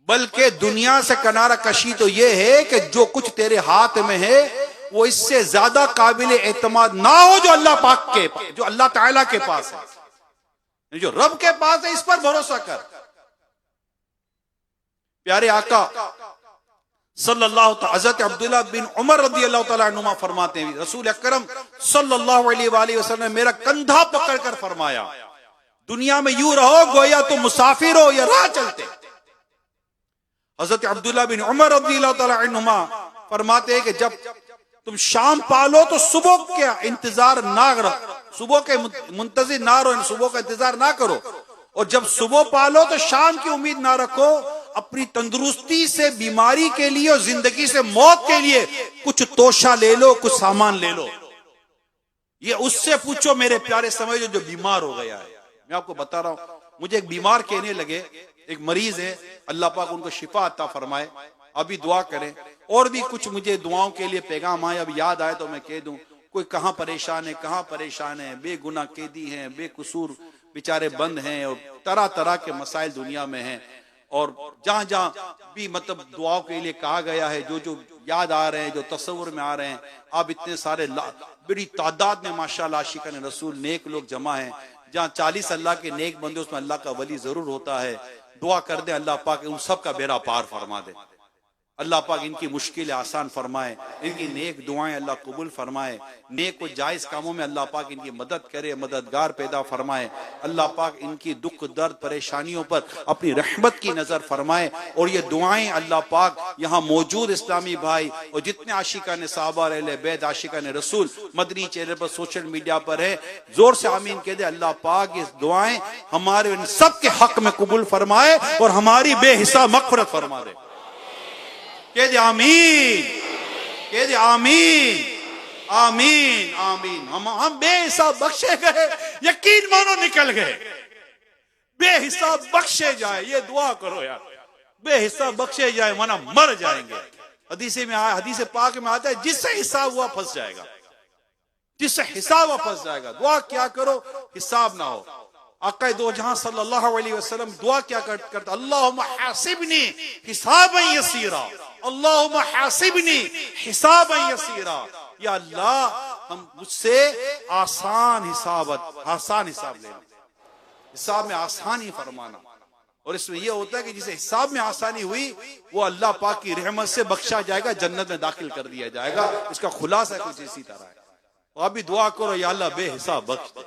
बल्कि दुनिया से किनारा कशी तो यह है कि जो कुछ तेरे हाथ में है वो इससे ज्यादा काबिल एतमाद ना हो जो अल्लाह पाक के, जो अल्लाह ताला के पास है, जो रब के पास है, इस पर भरोसा कर। प्यारे आका सल्लल्लाहु हज़रत अब्दुल्लाह बिन उमर रज़ी अल्लाह तआला अन्हुमा फरमाते हैं रसूल अकरम सल्लल्लाहु अलैहि वसल्लम ने मेरा कंधा पकड़कर फरमाया दुनिया में यूं रहो गोया तुम मुसाफिर हो या राह चलते। हज़रत अब्दुल्लाह बिन उमर रज़ी अल्लाह तआला अन्हुमा फरमाते हैं कि जब तुम शाम पालो तो सुबह का इंतजार ना करो, सुबह के मुंतजिर ना रहो, सुबह का इंतजार ना करो, और जब सुबह पालो तो शाम की उम्मीद ना रखो। अपनी तंदुरुस्ती से बीमारी के लिए और जिंदगी से मौत के लिए कुछ तोशा ले लो, कुछ सामान ले लो। ये उससे पूछो मेरे प्यारे समझो जो बीमार हो गया है। मैं आपको बता रहा हूं, मुझे एक बीमार कहने लगे, एक मरीज है, अल्लाह पाक उनको शिफा अता फरमाए, अभी दुआ करें। और भी कुछ मुझे दुआओं के लिए पैगाम आए, अब याद आए तो मैं कह दूं। कोई कहां परेशान है, कहां परेशान है, बेगुनाह कैदी हैं, बेकसूर बेचारे बंद हैं, और तरह तरह के मसाइल दुनिया में हैं। और जहां जहां भी मतलब दुआओं के लिए कहा गया है, जो जो याद आ रहे हैं, जो तस्वुर में आ रहे हैं, आप इतने सारे बड़ी तादाद में माशाअल्लाह आशिकान रसूल नेक लोग जमा हैं। जहां 40 अल्लाह के नेक बंदे, उसमें अल्लाह का वली जरूर होता है। दुआ कर दे अल्लाह पाक उन सब का बेड़ा पार फरमा दे, अल्लाह पाक इनकी मुश्किलें आसान फरमाए, इनकी नेक दुआएं अल्लाह कबूल फरमाए, नेक व जायज कामों में अल्लाह पाक इनकी मदद करे, मददगार पैदा फरमाए। अल्लाह पाक इनकी दुख दर्द परेशानियों पर अपनी रहमत की नजर फरमाए। और ये दुआएं अल्लाह पाक यहाँ मौजूद इस्लामी भाई और जितने आशिकान सहाबा अहले बैत, आशिकान रसूल मदनी चेहरे पर, सोशल मीडिया पर है, जोर से आमीन कह दे। अल्लाह पाक इस दुआएं हमारे इन सब के हक में कबूल फरमाए और हमारी बेहिसाब मग़फ़िरत फरमा दे। कह दे आमीन, कह दे आमीन, आमीन, आमीन। हम बेहिसाब बख्शे गए, यकीन मानो निकल गए, बेहिसाब बख्शे जाए, ये दुआ करो यार, बेहिसाब बख्शे जाए वरना मर जाएंगे। हदीस में आया, हदीस पाक में आता है जिससे हिसाब हुआ फंस जाएगा, जिससे हिसाब वापस जाएगा। दुआ क्या करो, हिसाब ना हो। आका दो जहां सल्लल्लाहु अलैहि वसल्लम दुआ क्या करता, अल्लाहुम्मा हासिबनी हिसाबन यसीरा, अल्लाहुम्मा हासिबनी हिसाबन यसीरा। या अल्लाह, हम मुझसे आसान हिसाब लेना, हिसाब में आसानी फरमाना। और इसमें यह होता है कि जिसे हिसाब में आसानी हुई वो अल्लाह पाक की रहमत से बख्शा जाएगा, जन्नत में दाखिल कर दिया जाएगा। इसका खुलासा कुछ इसी तरह है। तो आप भी दुआ करो, या अल्लाह बेहिसाब बख्श दे।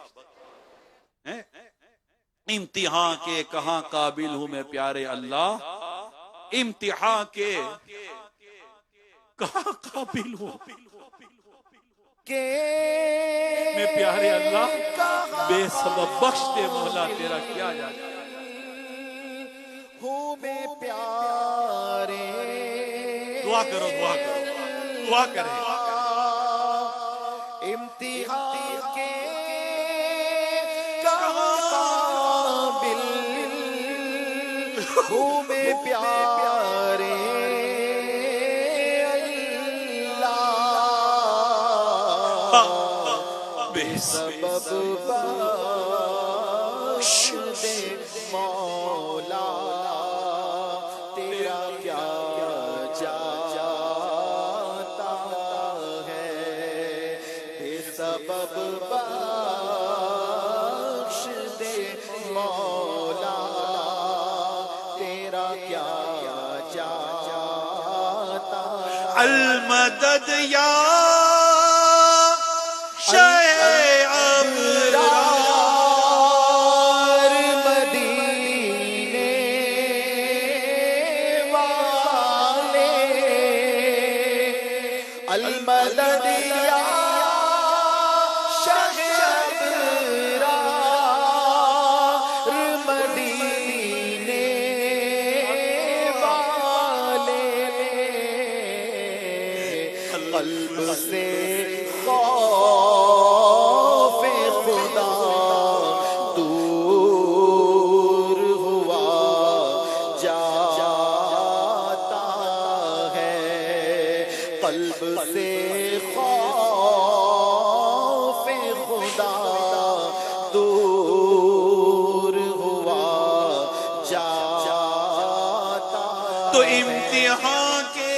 इम्तिहान के कहां काबिल हूं मैं प्यारे अल्लाह, इम्तिहान के कहां काबिल हूं मैं प्यारे अल्लाह, बेसबब बख्श दे मौला, तेरा क्या जाने हूँ मैं प्यारे। दुआ करो, दुआ करो, दुआ करें। इम्तिहान के काबिल हूँ मैं प्यारे अल्लाह, बेसबब बख्श दे मौला, तेरा क्या जाता है। बेसबब बख्श दे मौला, तेरा क्या जाता है। अल मदद या शय अबरार मदीने वाले, अल मदद या शय अबरार मदीने वाले, कल्ब से खौफ खुदा दूर हुआ जाता है। कल्ब से खौफ खुदा दूर हुआ जाता। तो इम्तिहान के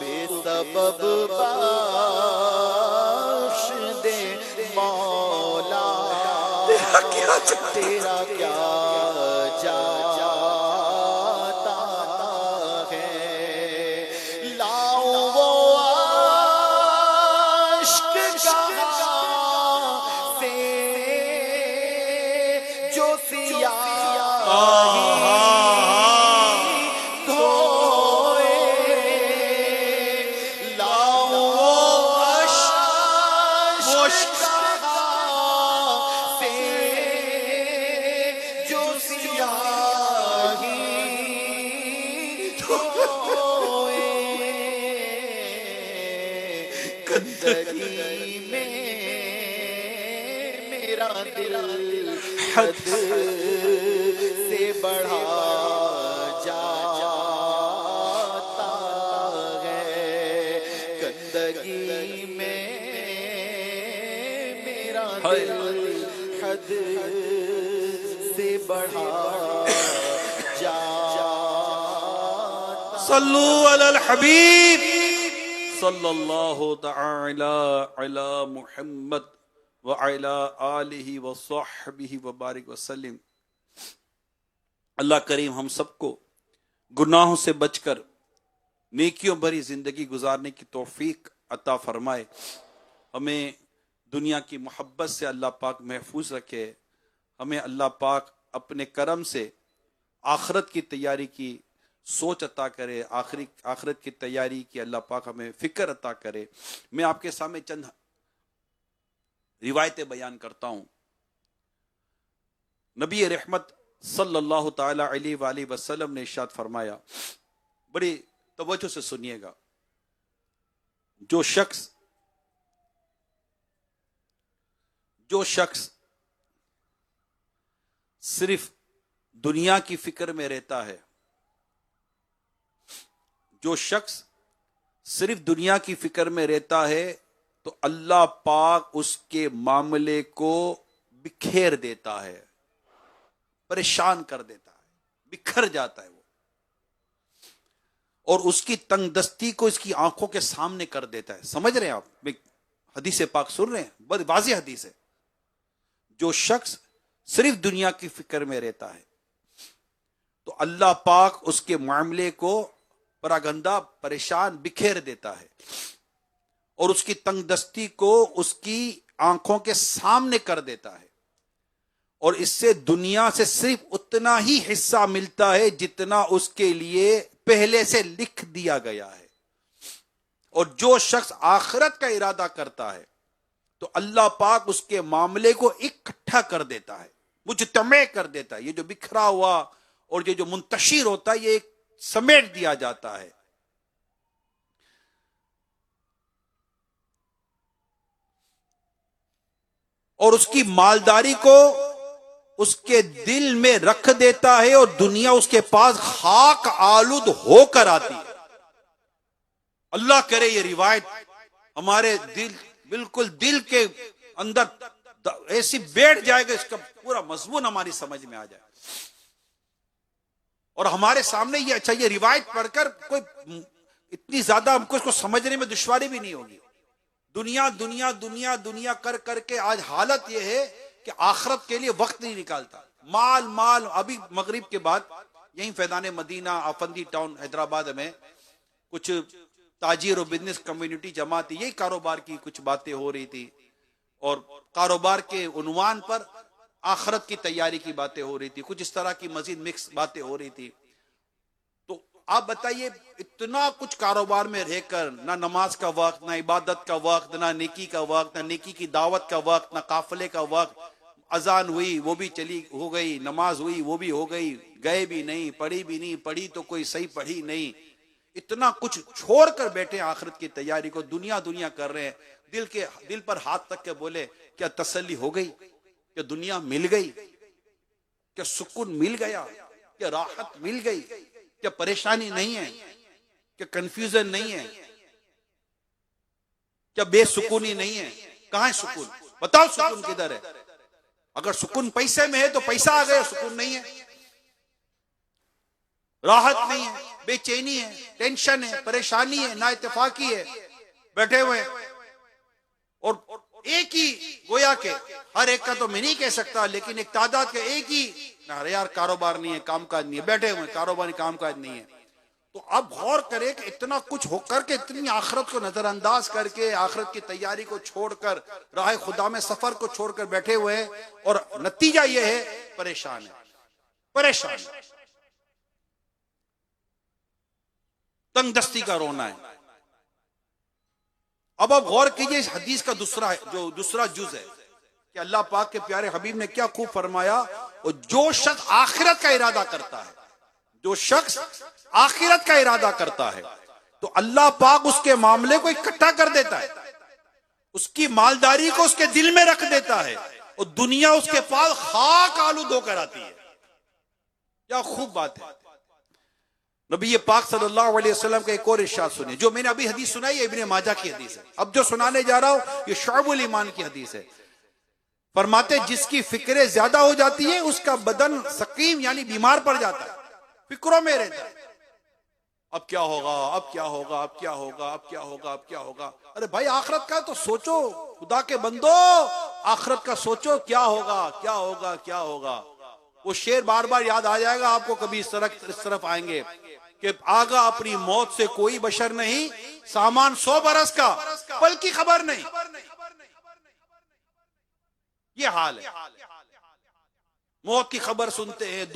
बेसबब बख्श दे मौला, तेरा क्या जाता है। लाओ वो अश्क कहाँ से जो सियाही गंदगी में मेरा दिल हद से बढ़ा जाता है। गंदगी में मेरा दिल हद से बढ़ा जाता। सल्लू अलल हबीब सल्लल्लाहु तआला अला मुहम्मद व अला आलिहि व सहबिहि व बारिक वसल्लम। अल्लाह करीम हम सबको गुनाहों से बचकर नेकियों भरी जिंदगी गुजारने की तौफीक अता फरमाए। हमें दुनिया की मोहब्बत से अल्लाह पाक महफूज रखे। हमें अल्लाह पाक अपने करम से आखिरत की तैयारी की सोच अता करे, आखिरत की तैयारी की अल्लाह पाक हमें फिक्र अता करे। मैं आपके सामने चंद रिवायतें बयान करता हूं। नबी रहमत सल्लल्लाहु ताला अलैहि वसल्लम ने इरशाद फरमाया, बड़ी तवज्जो से सुनिएगा, जो शख्स सिर्फ दुनिया की फिक्र में रहता है, जो शख्स सिर्फ दुनिया की फिक्र में रहता है, तो अल्लाह पाक उसके मामले को बिखेर देता है, परेशान कर देता है, बिखर जाता है वो, और उसकी तंगदस्ती को इसकी आंखों के सामने कर देता है। समझ रहे हैं आप? हदीस पाक सुन रहे हैं? बहुत वाज़ेह हदीस है। जो शख्स सिर्फ दुनिया की फिक्र में रहता है, तो अल्लाह पाक उसके मामले को परागंदा, परेशान, बिखेर देता है, और उसकी तंगदस्ती को उसकी आंखों के सामने कर देता है, और इससे दुनिया से सिर्फ उतना ही हिस्सा मिलता है जितना उसके लिए पहले से लिख दिया गया है। और जो शख्स आखिरत का इरादा करता है, तो अल्लाह पाक उसके मामले को इकट्ठा कर देता है, मुजतमे कर देता है। ये जो बिखरा हुआ और ये जो मुंतशिर होता है, ये एक समेट दिया जाता है। और उसकी मालदारी को उसके दिल में रख देता है, और दुनिया उसके पास खाक आलूद होकर आती है। अल्लाह करे ये रिवायत हमारे दिल, बिल्कुल दिल के अंदर ऐसी बैठ जाएगा, इसका पूरा मजमून हमारी समझ में आ जाए, और हमारे सामने ये, अच्छा, ये रिवायत पढ़कर कोई इतनी ज्यादा हमको इसको समझने में दुश्वारी भी नहीं होगी। दुनिया दुनिया दुनिया दुनिया कर करके आज हालत यह है कि आखिरत के लिए वक्त नहीं निकालता। माल माल। अभी मगरिब के बाद यहीं फैदान मदीना, आफंदी टाउन हैदराबाद में कुछ ताजिर और बिजनेस कम्युनिटी जमा थी, यही कारोबार की कुछ बातें हो रही थी, और कारोबार के उन्वान पर आखिरत की तैयारी की बातें हो रही थी, कुछ इस तरह की मजीद मिक्स बातें हो रही थी। तो आप बताइए, इतना कुछ कारोबार में रहकर ना नमाज का वक्त, ना इबादत का वक्त, ना नेकी का वक्त, ना नेकी की दावत का वक्त, ना काफिले का वक्त, अजान हुई वो भी चली हो गई, नमाज हुई वो भी हो गई, गए भी नहीं, पढ़ी भी नहीं, पढ़ी तो कोई सही पढ़ी नहीं, इतना कुछ छोड़कर बैठे आखिरत की तैयारी को दुनिया दुनिया कर रहे हैं। दिल पर हाथ तक के बोले, क्या तसल्ली हो गई? क्या दुनिया मिल गई? क्या सुकून मिल गया? क्या राहत मिल गई? क्या परेशानी नहीं है? क्या कंफ्यूजन नहीं है? क्या बेसुकूनी नहीं है? कहां है सुकून? बताओ सुकून किधर है? अगर सुकून पैसे में है तो पैसा आ गया, सुकून नहीं है, राहत नहीं है, बेचैनी है, टेंशन है, परेशानी है, ना इत्तेफाकी है, बैठे हुए। और एक ही गोया के, हर एक का तो मैं नहीं कह सकता, लेकिन एक तादाद के एक ही, अरे यार कारोबार नहीं है, कामकाज नहीं है, बैठे हुए, कारोबार कामकाज नहीं है। तो अब गौर करें कि इतना कुछ होकर के, इतनी आखिरत को नजरअंदाज करके, आखिरत की तैयारी को छोड़कर, राह खुदा में सफर को छोड़कर बैठे हुए हैं, और नतीजा यह है परेशान है, परेशान, तंगदस्ती का रोना है। अब आप गौर कीजिए इस हदीस का दूसरा जुज है कि अल्लाह पाक के प्यारे हबीब ने क्या खूब फरमाया, और जो शख्स आखिरत का इरादा करता है, जो शख्स आखिरत का इरादा करता है, तो अल्लाह पाक उसके मामले को इकट्ठा कर देता है, उसकी मालदारी को उसके दिल में रख देता है, और दुनिया उसके पास खाक आलूद होकर आती है। क्या खूब बात है। नबी पाक सल्लल्लाहु अलैहि वसल्लम का एक और इरशाद सुनिए, जो मैंने अभी हदीस सुनाई है इब्ने माजा की हदीस है, अब जो सुनाने जा रहा हूं ये शुअबुल ईमान की हदीस है। फरमाते जिसकी फिक्रें ज्यादा हो जाती है उसका बदन सकीम यानी बीमार पड़ जाता है, फिक्रों में रहता है, अब क्या होगा, अब क्या होगा, अब क्या होगा, अब क्या होगा, अब क्या होगा। अरे भाई आखिरत का तो सोचो, खुदा के बंदो आखिरत का सोचो, क्या होगा, क्या होगा, क्या होगा। वो शेर बार बार याद आ जाएगा आपको, कभी इस तरफ आएंगे कि आगा अपनी मौत से कोई बशर नहीं, सामान 100 बरस का, पल की खबर नहीं। ये हाल है। मौत की खबर सुनते हैं,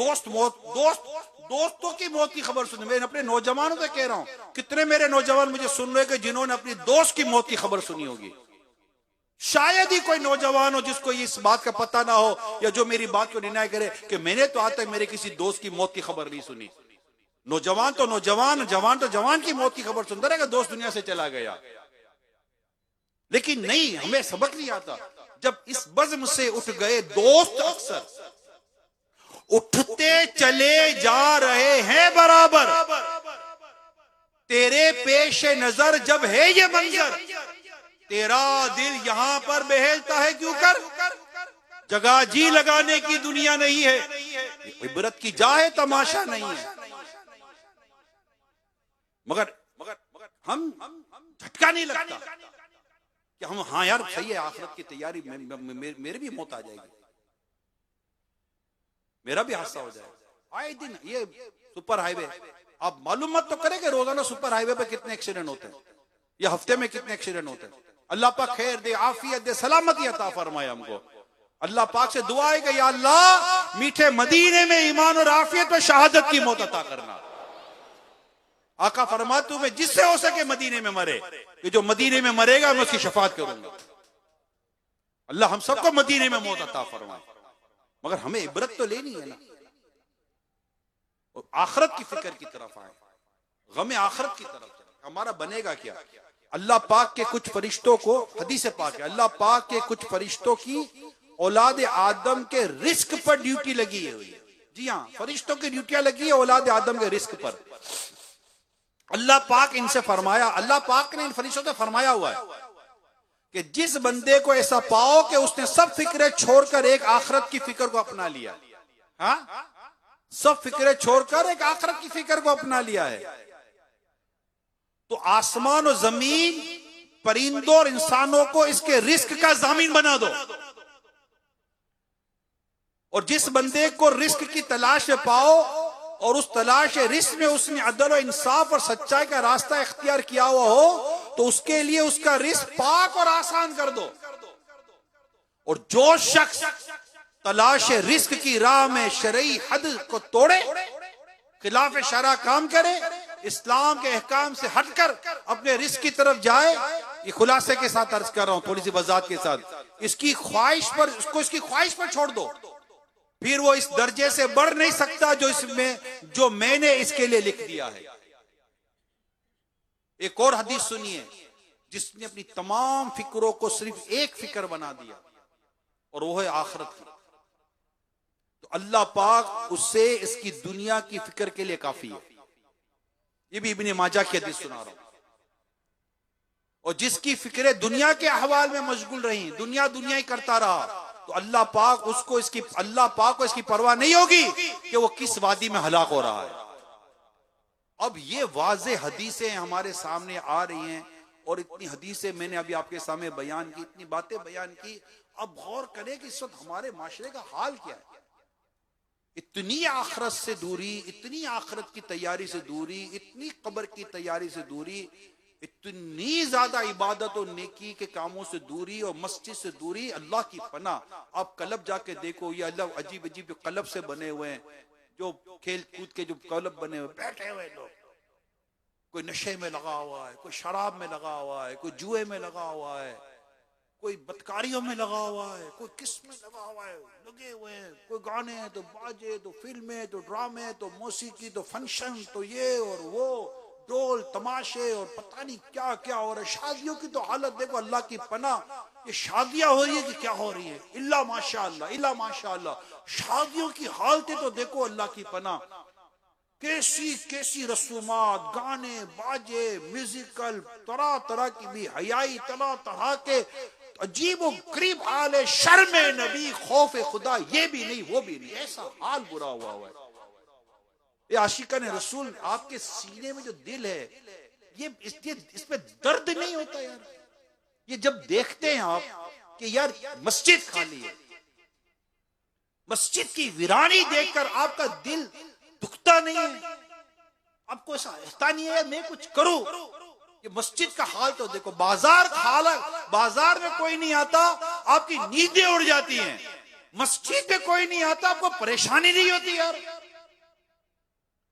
दोस्तों की मौत की खबर सुनते। मैं अपने नौजवानों से कह रहा हूं, कितने मेरे नौजवान मुझे सुन रहे कि जिन्होंने अपनी दोस्त की मौत की खबर सुनी होगी। शायद ही कोई नौजवान हो जिसको इस बात का पता ना हो, या जो मेरी बात को डिनाई करे कि मैंने तो आज तक मेरे किसी दोस्त की मौत की खबर नहीं सुनी। नौजवान तो नौजवान, जवान तो जवान की मौत की खबर सुनता रहेगा, दोस्त दुनिया से चला गया। लेकिन नहीं, हमें सबक नहीं आता। जब इस बज़्म से उठ गए दोस्त, अक्सर उठते चले जा रहे हैं बराबर, तेरे पेश नजर जब है ये मंजर, तेरा दिल यहां पर बहेलता है क्यों कर, जगह जी लगाने की दुनिया नहीं है, इबरत की जा है, तमाशा नहीं है। मगर हम झटका नहीं लगता कि हम, हाँ यार सही है, आखिरत की तैयारी, मेरी भी मौत आ जाएगी, मेरा भी हादसा हो जाएगा। आए दिन ये सुपर हाईवे, आप मालूम मत तो करें कि रोजाना सुपर हाईवे पे कितने एक्सीडेंट होते हैं, या हफ्ते में कितने एक्सीडेंट होते हैं। अल्लाह पाक खैर दे, आफियत दे, सलामती अता फरमाए हमको। अल्लाह पाक से दुआ है कि या अल्लाह मीठे मदीने में ईमान और आफियत और शहादत की मौत अता करना। आका फरमाते हुए जिससे हो सके मदीने में मरे, कि जो मदीने में मरेगा मैं उसकी शफात करूंगा। अल्लाह हम सबको मदीने में मौत अता फरमाए। मगर हमें इबरत तो लेनी है ना, और आखिरत की फिक्र की तरफ आए, गम आखिरत की तरफ चले। हमारा बनेगा क्या? अल्लाह पाक के कुछ फरिश्तों को, हदीस पाक है, अल्लाह पाक के कुछ फरिश्तों की औलाद आदम के रिस्क पर ड्यूटी लगी हुई है। जी हाँ, फरिश्तों की ड्यूटियां लगी है औलाद आदम के रिस्क पर। अल्लाह पाक इनसे फरमाया, अल्लाह पाक ने इन फरिश्तों से फरमाया हुआ है कि जिस बंदे को ऐसा पाओ कि उसने सब फिक्रें छोड़कर एक आखिरत की फिक्र को अपना लिया, हाँ, सब फिक्रें छोड़कर एक आखिरत की फिक्र को अपना लिया है, तो आसमान और जमीन, परिंदों और इंसानों को इसके रिस्क का जामीन बना दो। और जिस बंदे को रिस्क की तलाश में पाओ और उस तलाश रिस्क में उसने अदल और इंसाफ और सच्चाई का रास्ता इख्तियार किया हुआ हो, तो उसके लिए उसका रिस्क पाक और आसान कर दो। और जो शख्स तलाश रिस्क की राह में शरई हद को तोड़े, खिलाफ शरा काम करे, इस्लाम के अहकाम से हटकर अपने रिस्क की तरफ जाए, ये खुलासे के साथ अर्ज कर रहा हूं, थोड़ी सी वजाहत के साथ, इसकी ख्वाहिश पर, उसको इसकी ख्वाहिश पर छोड़ दो, फिर वो इस दर्जे से बढ़ नहीं सकता जो मैंने इसके लिए लिख दिया है। एक और हदीस सुनिए, जिसने अपनी तमाम फिक्रों को सिर्फ एक फिक्र बना दिया, और वो है आखिरत की। तो अल्लाह पाक उससे इसकी दुनिया की फिक्र के लिए काफी है। ये भी इब्ने माजा की हदीस सुना रहा हूं। और जिसकी फिक्रें दुनिया के अहवाल में मशगूल रही, दुनिया दुनिया ही करता रहा, तो अल्लाह पाक को इसकी परवाह नहीं होगी कि वो किस वादी में हलाक हो रहा है। अब ये वाज़े हदीसें हमारे सामने आ रही हैं, और इतनी हदीसें मैंने अभी आपके सामने बयान की, इतनी बातें बयान की। अब गौर करें कि इस वक्त हमारे माशरे का हाल क्या है। इतनी आखिरत से दूरी, इतनी आखिरत की तैयारी से दूरी, इतनी कब्र की तैयारी से दूरी, इतनी ज्यादा इबादत और नेकी के कामों से दूरी और मस्जिद से दूरी। अल्लाह की पनाह, आप क्लब जाके देखो, ये अल्लाह अजीब अजीब जो क्लब से बने हुए हैं, जो खेल कूद के जो क्लब बने हुए, बैठे हुए लोग, कोई नशे में लगा हुआ है, कोई शराब में लगा हुआ है, कोई जुए में लगा हुआ है, कोई बदकारियों में लगा हुआ है, कोई किस में लगा हुआ है, लगे हुए हैं। कोई गाने हैं तो बाजे, तो फिल्में, तो ड्रामे, तो मौसीकी, तो फंक्शन, तो ये और वो, डोल तमाशे और पता नहीं क्या क्या हो रहा है। शादियों की तो हालत देखो, अल्लाह की पनाह, ये शादियां हो रही है कि क्या हो रही है, इल्ला माशाअल्लाह, इल्ला माशाअल्लाह। शादियों की हालतें तो देखो, अल्लाह की पनाह, कैसी कैसी रसूमात, गाने बाजे, म्यूजिकल, तरह तरह की भी हयाई, तरह तरह के अजीब गरीब हाल है। शर्म नबी, खौफ खुदा, ये भी नहीं वो भी नहीं, ऐसा हाल बुरा हुआ है। ये आशिकान रसूल, आपके सीने में जो दिल है, ये इसमें दर्द नहीं होता यार। ये जब देखते हैं आप कि यार मस्जिद खाली है, मस्जिद की वीरानी देखकर आपका दिल दुखता नहीं है, आपको ऐसा रहता नहीं है मैं कुछ करूं। ये मस्जिद का हाल तो देखो, बाजार में कोई नहीं आता, आपकी नींदें उड़ जाती हैं। मस्जिद में कोई नहीं आता, आपको परेशानी नहीं होती यार।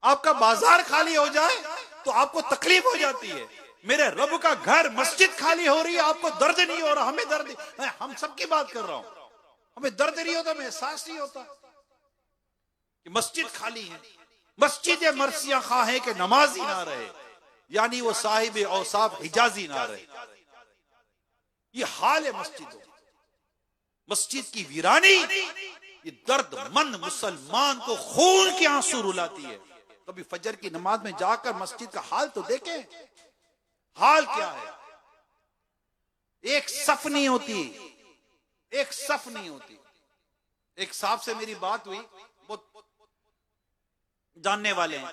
आपका बाजार खाली हो जाए तो आपको तकलीफ हो जाती है। मेरे रब का घर मस्जिद खाली हो रही है, आपको दर्द नहीं हो रहा, हमें दर्द, मैं हम सबकी बात कर रहा हूं, हमें दर्द नहीं होता, हमें एहसास नहीं होता कि मस्जिद खाली है। मस्जिद मरसिया खा है कि नमाजी ना रहे, यानी वो साहिब औसाफ हिजाजी ना रहे। ये हाल है मस्जिदों, मस्जिद की वीरानी, ये दर्दमंद मुसलमान को खून के आंसू रुलाती है। कभी फजर की नमाज में जाकर मस्जिद का हाल तो देखें, हाल क्या है। एक सफ नहीं होती, एक सफ नहीं होती। एक साहब से मेरी बात हुई, बहुत जानने वाले हैं,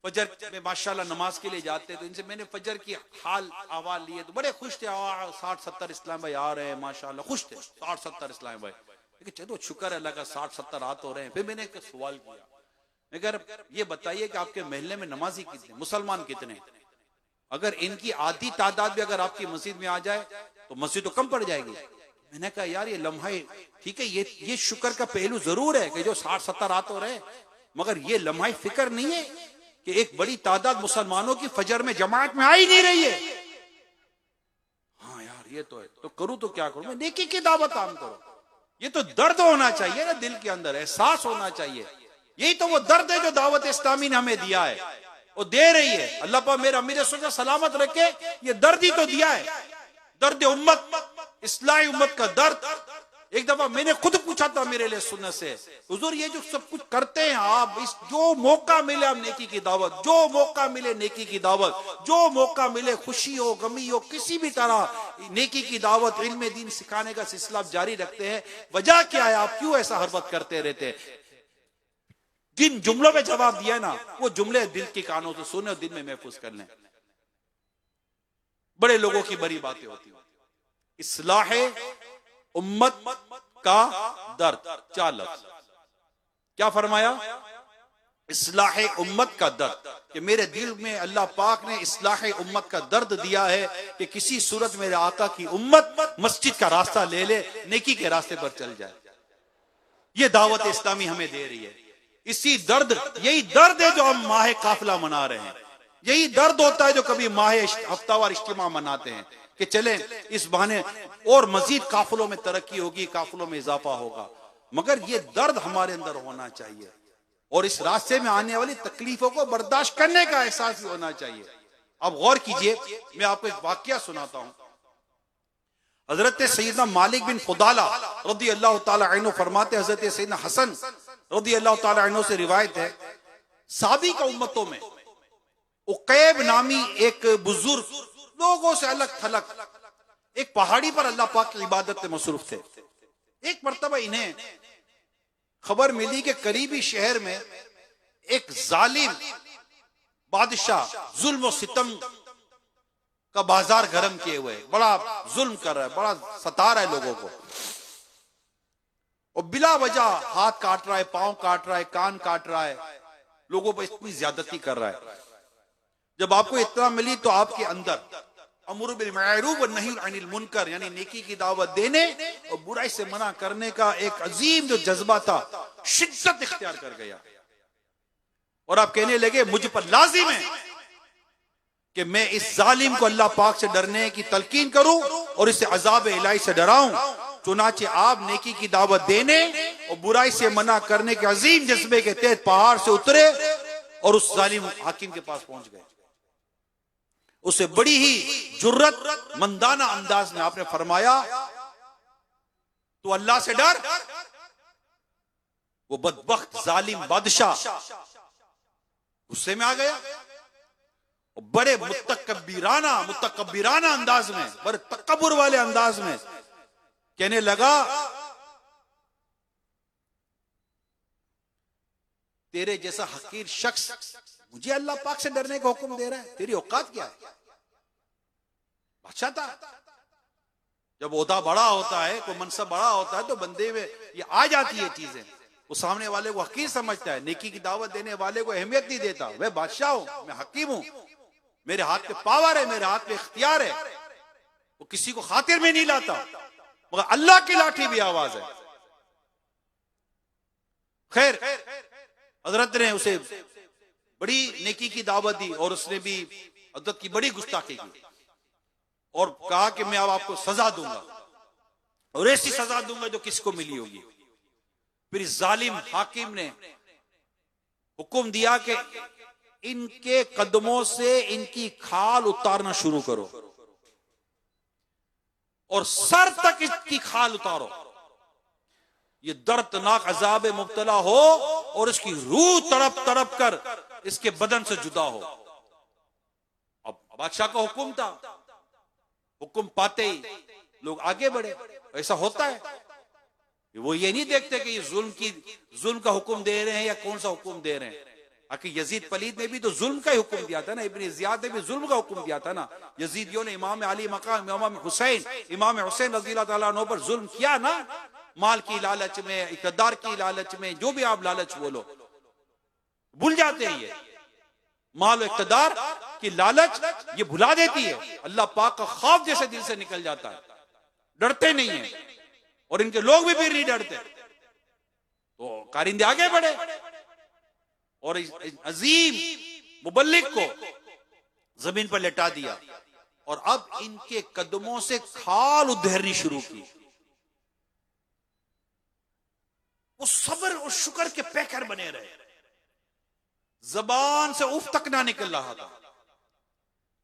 फजर में माशाल्लाह नमाज के लिए जाते, तो इनसे मैंने फजर की हाल अहवाल लिए तो बड़े खुश थे। 60-70 इस्लाम भाई आ रहे हैं, माशाल्लाह खुश थे। 60-70 इस्लाम भाई, लेकिन चलो शुक्र है अल्लाह का 60-70 आ तो रहे हैं। फिर मैंने एक सवाल किया, मैं कह ये बताइए कि आपके महल्ले में नमाजी कितने, मुसलमान कितने? अगर इनकी आधी तादाद भी अगर आपकी मस्जिद में आ जाए तो मस्जिद तो कम पड़ जाएगी। मैंने कहा यार ये लम्हा, ठीक है, ये शुक्र का पहलू जरूर है कि जो 60-70 आ तो रहे, मगर ये लम्हा फिक्र नहीं है कि एक बड़ी तादाद मुसलमानों की फजर में जमात में आ ही नहीं रही है। हाँ यार ये तो है, तो करूं तो क्या करूं? मैं नेकी की दावत आम करो। ये तो दर्द होना चाहिए ना, दिल के अंदर एहसास होना चाहिए। यही तो वो दर्द है जो दावत इस्लामी ने हमें दिया है, वो दे रही है। अल्लाह पाक मेरा अमीर सुन्नत सलामत रखे, ये दर्द ही तो दिया है, दर्द उम्मत, इस्लाही उम्मत का दर्द। एक दफा मैंने खुद पूछा था मेरे लिए सुन्नत से, हुजूर ये जो सब कुछ करते हैं आप, इस जो मौका मिले हम नेकी की दावत, जो मौका मिले नेकी की दावत, जो मौका मिले खुशी हो गमी हो किसी भी तरह नेकी की दावत, इल्म दीन सिखाने का सिलसिला जारी रखते हैं। वजह क्या है, आप क्यों ऐसा हर वक्त करते रहते हैं? जिन जुमलों में जवाब दिया ना, वो जुमले दिल के कानों से सुने और दिल में महफूज कर लें। बड़े लोगों की बड़ी बातें होती हैं। इस्लाह उम्मत का दर्द, 4 लफ्ज क्या फरमाया? इस्लाह उम्मत का दर्द, कि मेरे दिल में अल्लाह पाक ने इस्लाह उम्मत का दर्द दिया है कि किसी सूरत मेरे आका की उम्मत मस्जिद का रास्ता ले ले, नेकी के रास्ते पर चल जाए। ये दावत इस्लामी हमें दे रही है। इसी दर्द, यही दर्द है जो हम माह काफिला मना रहे हैं। यही दर्द होता है जो कभी माह हफ्तावार इज्तिमा मनाते हैं कि चले इस बहाने और मजीद काफिलों में तरक्की होगी, काफिलों में इजाफा होगा। मगर ये दर्द हमारे अंदर होना चाहिए और इस रास्ते में आने वाली तकलीफों को बर्दाश्त करने का एहसास भी होना चाहिए। अब गौर कीजिए, मैं आपको एक वाकया सुनाता हूं। हजरत सैयदना मालिक बिन फुदाला रदी अल्लाह ताला अन्हु फरमाते, हजरत सैयदना हसन रदी अल्लाह ताला अन्हु से रिवायत है, साबिक उम्मतों में उकैब नामी एक बुजुर्ग लोगों से अलग थलग एक पहाड़ी पर अल्लाह पाक की इबादत में मसरूफ थे। एक मर्तबा इन्हें खबर मिली कि करीबी शहर में एक जालिम बादशाह जुल्म और सितम का बाजार गरम किए हुए बड़ा जुल्म कर रहा है, बड़ा सता रहा है लोगों को, और बिला वजह हाथ काट रहा है, पांव काट रहा है, कान काट रहा है, लोगों पर इतनी ज्यादती कर रहा है। जब आपको इत्तला मिली तो आपके अंदर अमर बिल मारूफ व नही अनिल मुनकर, यानी नेकी की दावत देने और बुराई से मना करने का एक अजीम जो जज्बा था, शिद्दत इख्तियार कर गया। और आप कहने लगे मुझ पर लाजिम है कि मैं इस जालिम को अल्लाह पाक से डरने की तलकीन करूं और इसे अजाब इलाही से डराऊं। चुनाचे आप नेकी की दावत देने और बुराई से मना करने के अजीम जज्बे के तहत पहाड़ से उतरे और उस जालिम हाकिम के पास पहुंच गए। उसे बड़ी ही जुर्रत मंदाना अंदाज में आपने फरमाया, तो अल्लाह से डर। वो बदबख्त जालिम बादशाह गुस्से में आ गया और बड़े मुतकब्बिराना अंदाज में, बड़े तकब्बुर वाले अंदाज में कहने लगा, तेरे जैसा हकीर शख्स मुझे अल्लाह पाक से डरने का हुक्म दे रहा है, तेरी औकात क्या है? बादशाह था। जब ओहदा बड़ा होता है, कोई मनसब बड़ा होता है, तो बंदे में ये आ जाती है चीजें। वो सामने वाले को हकीर समझता है, नेकी की दावत देने वाले को अहमियत नहीं देता। मैं बादशाह हूं, मैं हकीम हूं, मेरे हाथ पे पावर है, मेरे हाथ पे इख्तियार है। वो किसी को खातिर में नहीं लाता, मगर अल्लाह की लाठी भी आवाज है। खैर हजरत ने उसे बड़ी नेकी की दावत दी और उसने भी हजरत की बड़ी गुस्ताखी की और कहा कि मैं अब आपको सजा दूंगा और ऐसी सजा दूंगा जो किसको मिली होगी। फिर जालिम हाकिम ने हुक्म दिया कि इनके कदमों से इनकी खाल उतारना शुरू करो और सर तक इसकी खाल उतारो, ये दर्दनाक अजाब में मुब्तला हो और इसकी रूह तड़प तड़प कर इसके बदन से जुदा हो। अब बादशाह का हुक्म था, हुक्म पाते ही लोग आगे बढ़े। ऐसा होता है, वो ये नहीं देखते कि ये जुल्म का हुक्म दे रहे हैं या कौन सा हुक्म दे रहे हैं। आखिर यजीद पलीद ने भी तो जुल्म का ही हुक्म दिया था ना, इब्न जियाद ने भी जुल्म का हुक्म दिया था ना। यजीदियों ने इमाम अली मकाम इमाम हुसैन रज़ी अल्लाह तआला अन्हु पर जुल्म किया ना, माल की लालच में, इक़्तिदार की लालच में, जो भी आप लालच बोलो, भूल जाते हैं ये माल इक़्तिदार की लालच, ये भुला देती है। अल्लाह पाक का खौफ जैसे दिल से निकल जाता है, डरते नहीं है और इनके लोग भी फिर नहीं डरते। तो कारिंदे आगे बढ़े और इस अजीम मुबल्लिग को जमीन पर लेटा दिया और अब इनके कदमों से खाल उधेरनी शुरू की। वो सब्र और शुक्र के पैकर बने रहे, जबान से उफ तक ना निकल रहा था,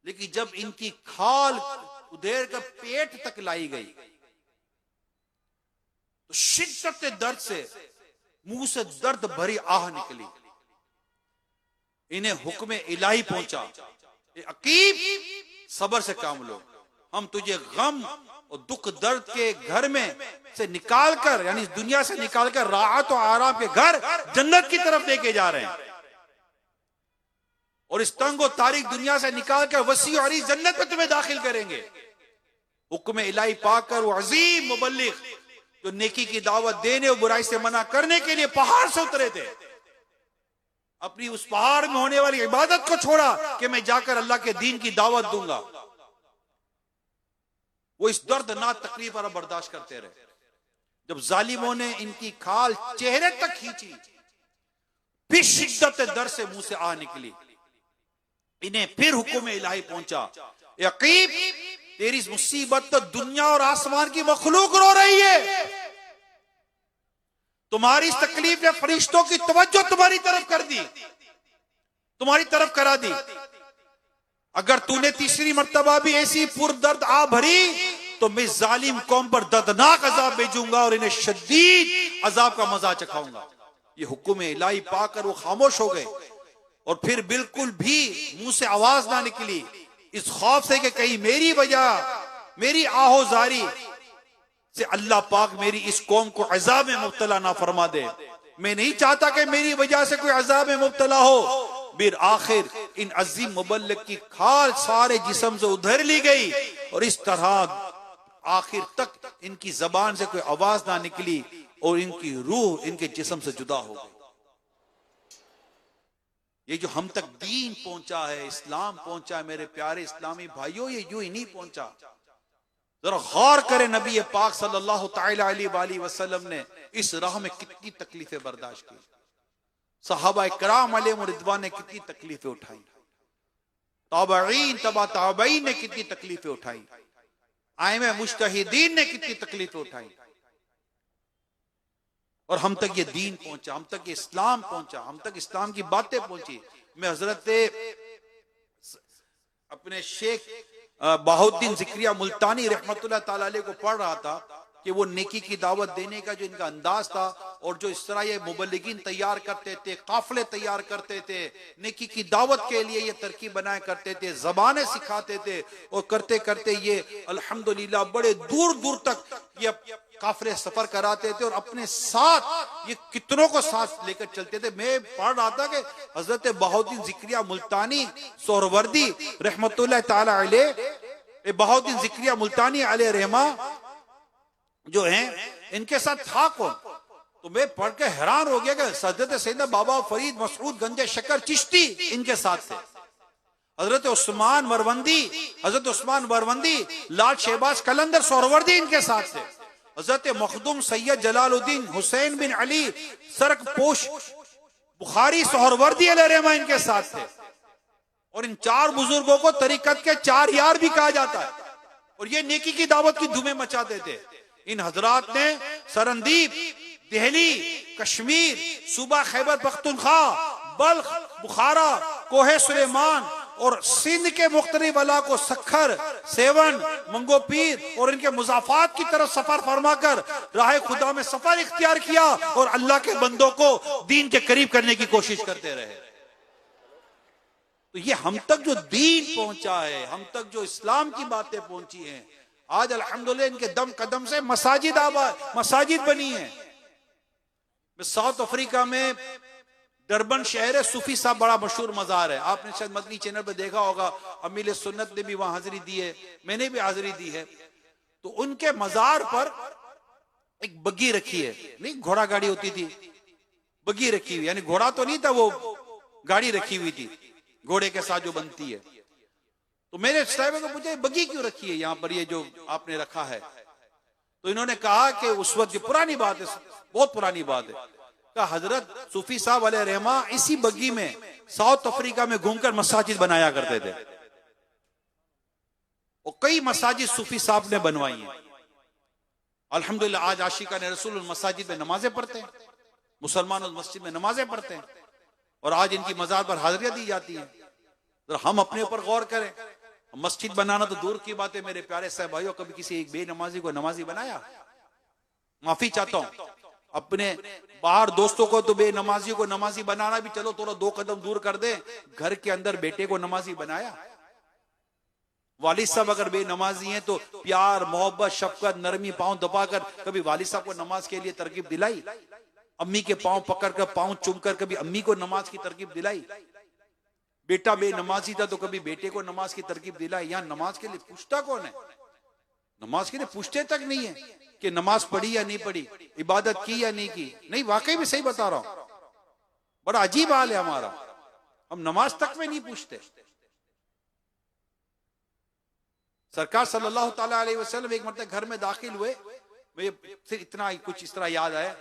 लेकिन जब इनकी खाल उधेर कर पेट तक लाई गई तो शिद्दत दर्द से मुंह से दर्द भरी आह निकली। इन्हें हुक्म इलाही पहुंचा, अकीब सब्र से काम लो, हम तुझे गम और दुख दर्द के घर में से निकाल कर, यानी इस दुनिया से निकाल कर राहत और आराम के घर जन्नत की तरफ लेके जा रहे हैं और इस तंग और तारीख दुनिया से निकाल कर वसी और जन्नत में तुम्हें दाखिल करेंगे। हुक्म इलाही पाकर वो अजीम मुबल्लिग जो नेकी की दावत देने और बुराई से मना करने के लिए पहाड़ से उतरे थे, अपनी उस पहाड़ में होने वाली इबादत को छोड़ा कि मैं जाकर अल्लाह के दीन की दावत दूंगा। वो इस दर्दनाक तकलीफ और बर्दाश्त करते रहे। जब जालिमों ने इनकी खाल चेहरे तक खींची, फिर शिद्दत दर्द से मुंह से आ निकली। इन्हें फिर हुक्म इलाही पहुंचा, यकीब तेरी इस मुसीबत तो दुनिया और आसमान की मखलूक रो रही है। तुम्हारी इस तकलीफ ने फरिश्तों की तवज्जो तुम्हारी तरफ कर दी, तुम्हारी तरफ करा दी। अगर तूने तीसरी मर्तबा भी ऐसी पुरदर्द आ भरी तो मैं जालिम कौम पर दर्दनाक अजाब भेजूंगा और इन्हें शदीद अजाब का मजा चखाऊंगा। ये हुक्म इलाही पाकर वो खामोश हो गए और फिर बिल्कुल भी मुंह से आवाज ना निकली, इस खौफ से कि कहीं मेरी वजह, मेरी आहोजारी से अल्लाह पाक मेरी इस कौम को अजाब में मुब्तला ना फरमा दे। मैं नहीं चाहता कि मेरी वजह से कोई अजाब में मुब्तला हो। फिर आखिर इन अजीम मुबल्लिग की खाल सारे जिस्म से उधर ली गई और इस तरह आखिर तक इनकी जबान से कोई आवाज ना निकली और इनकी रूह इनके जिस्म से जुदा हो गई। ये जो हम तक दीन पहुंचा है, इस्लाम पहुंचा है, मेरे प्यारे इस्लामी भाइयों, ये यूं ही नहीं पहुंचा। जरा गौर करें, नबी पाक सल्लल्लाहु तआला अलैहि वसल्लम ने इस राह में कितनी तकलीफें बर्दाश्त की, सहाबा इकराम अलैहिम रिदवान ने कितनी तकलीफें उठाई, ताबईन तबा ताबईन ने कितनी तकलीफें उठाई, आइमे मुज्तहिदीन ने कितनी तकलीफें उठाई और हम तक ये दीन पहुंचा, हम तक ये इस्लाम पहुंचा, हम तक इस्लाम की बातें पहुंची। मैं हजरत अपने शेख बहाउद्दीन जिक्रिया मुल्तानी रहमतुल्लाह ताला अलैह को पढ़ रहा था कि वो नेकी की दावत देने का जो इनका अंदाज था और जो इस तरह ये मुबल्लिगीन तैयार करते थे, काफिले तैयार करते थे, नेकी की दावत के लिए ये तरकीब बनाया करते थे, जबानें सिखाते थे और करते करते ये अल्हम्दुलिल्लाह बड़े दूर दूर तक ये काफिले सफर कराते थे और अपने साथ ये कितनों को साथ लेकर चलते थे। मैं पढ़ रहा था कि हजरत बहाउद्दीन जिक्रिया मुल्तानी सोहरवर्दी रहमतुल्लाह ताला अलैह, बहाउद्दीन जिक्रिया मुल्तानी अलैह रहमा जो हैं, इनके साथ था कौन? तो मैं पढ़ के हैरान हो गया कि हजरत सैयदना बाबा फरीद मसऊद गंजे शक्कर चिश्ती इनके साथ थे, हजरत उस्मान वरवंदी लाल शहबाज कलंदर सोहरवर्दी इनके साथ थे, हजरत मखदूम सैयद जलालुद्दीन हुसैन बिन अली सरक पोश बुखारी सोहरवर्दी अलैहि रहमा इनके साथ थे और इन 4 बुजुर्गों को तरीकत के 4 यार भी कहा जाता है, और ये नेकी की दावत की धूमें मचाते थे। इन हजरात ने सरंदीप, दिल्ली, कश्मीर, सूबा खैबर पख्तूनख्वा, बल्ख, बुखारा, कोहे सुलेमान और सिंध के मुख्तलिफ इलाकों सखर, सेवन, मंगोपीर और इनके मुजाफात की तरफ सफर फरमाकर राह खुदा में सफर इख्तियार किया और अल्लाह के बंदों को दीन के करीब करने की कोशिश करते रहे। तो ये हम तक जो दीन पहुंचा है, हम तक जो इस्लाम की बातें पहुंची हैं, आज अल्हम्दुलिल्लाह इनके दम कदम से मसाजिद बनी है। साउथ अफ्रीका में डरबन शहर है, सूफी साहब बड़ा मशहूर मजार है, आपने शायद मदनी चैनल पे देखा होगा। अमीर सुन्नत ने भी वहां हाजिरी दी है, मैंने भी हाजिरी दी है। तो उनके मजार पर एक बग्गी रखी है, नहीं घोड़ा गाड़ी होती थी, बग्गी रखी हुई, यानी घोड़ा तो नहीं था, वो गाड़ी रखी हुई थी घोड़े के साथ जो बनती है। तो मेरे साहिब को पूछा बग्गी क्यों रखी है यहाँ पर, ये जो आपने रखा है? तो इन्होंने कहा कि उस वक्त, पुरानी बात है, बहुत पुरानी बात है, का हजरत सूफी साहब अलैहि रहमा इसी बग्गी में साउथ अफ्रीका में घूमकर मसाजिद बनाया करते थे, और कई मसाजिद सूफी साहब ने बनवाई हैं। अल्हम्दुलिल्लाह आज आशिका ने रसूल मसाजिद में नमाजें पढ़ते हैं, मुसलमान उस मस्जिद में नमाजें पढ़ते हैं, और आज इनकी मजार पर हाजिरियां दी जाती हैं। तो हम अपने ऊपर गौर करें, मस्जिद बनाना तो दूर की बात है मेरे प्यारे साहब भाइयों, कभी किसी एक बेनमाजी को नमाजी बनाया? माफी चाहता हूं अपने बाहर दोस्तों को, तो बेनमाजी को नमाजी बनाना भी चलो थोड़ा 2 कदम दूर कर दे, घर के अंदर बेटे को नमाजी बनाया? वालिद साहब अगर बेनमाजी हैं तो प्यार, मोहब्बत, शफकत, नरमी पांव दबाकर कभी वालिद साहब को नमाज के लिए तरकीब दिलाई? अम्मी के पांव पकड़कर, पांव चूमकर कभी अम्मी को नमाज की तरकीब दिलाई? बेटा बेनमाजी था तो कभी बेटे को नमाज की तरकीब दिलाई? यहाँ नमाज के लिए पूछता कौन है? नमाज के लिए पूछते तक नहीं है कि नमाज पढ़ी या नहीं पढ़ी, इबादत की या नहीं की। नहीं, वाकई में सही बता रहा हूं, बड़ा अजीब हाल है हमारा, हम नमाज तक में नहीं पूछते। सरकार सल्लल्लाहु ताला अलैहि वसल्लम एक मरतबा घर में दाखिल हुए, मुझे फिर इतना कुछ इस तरह याद आया,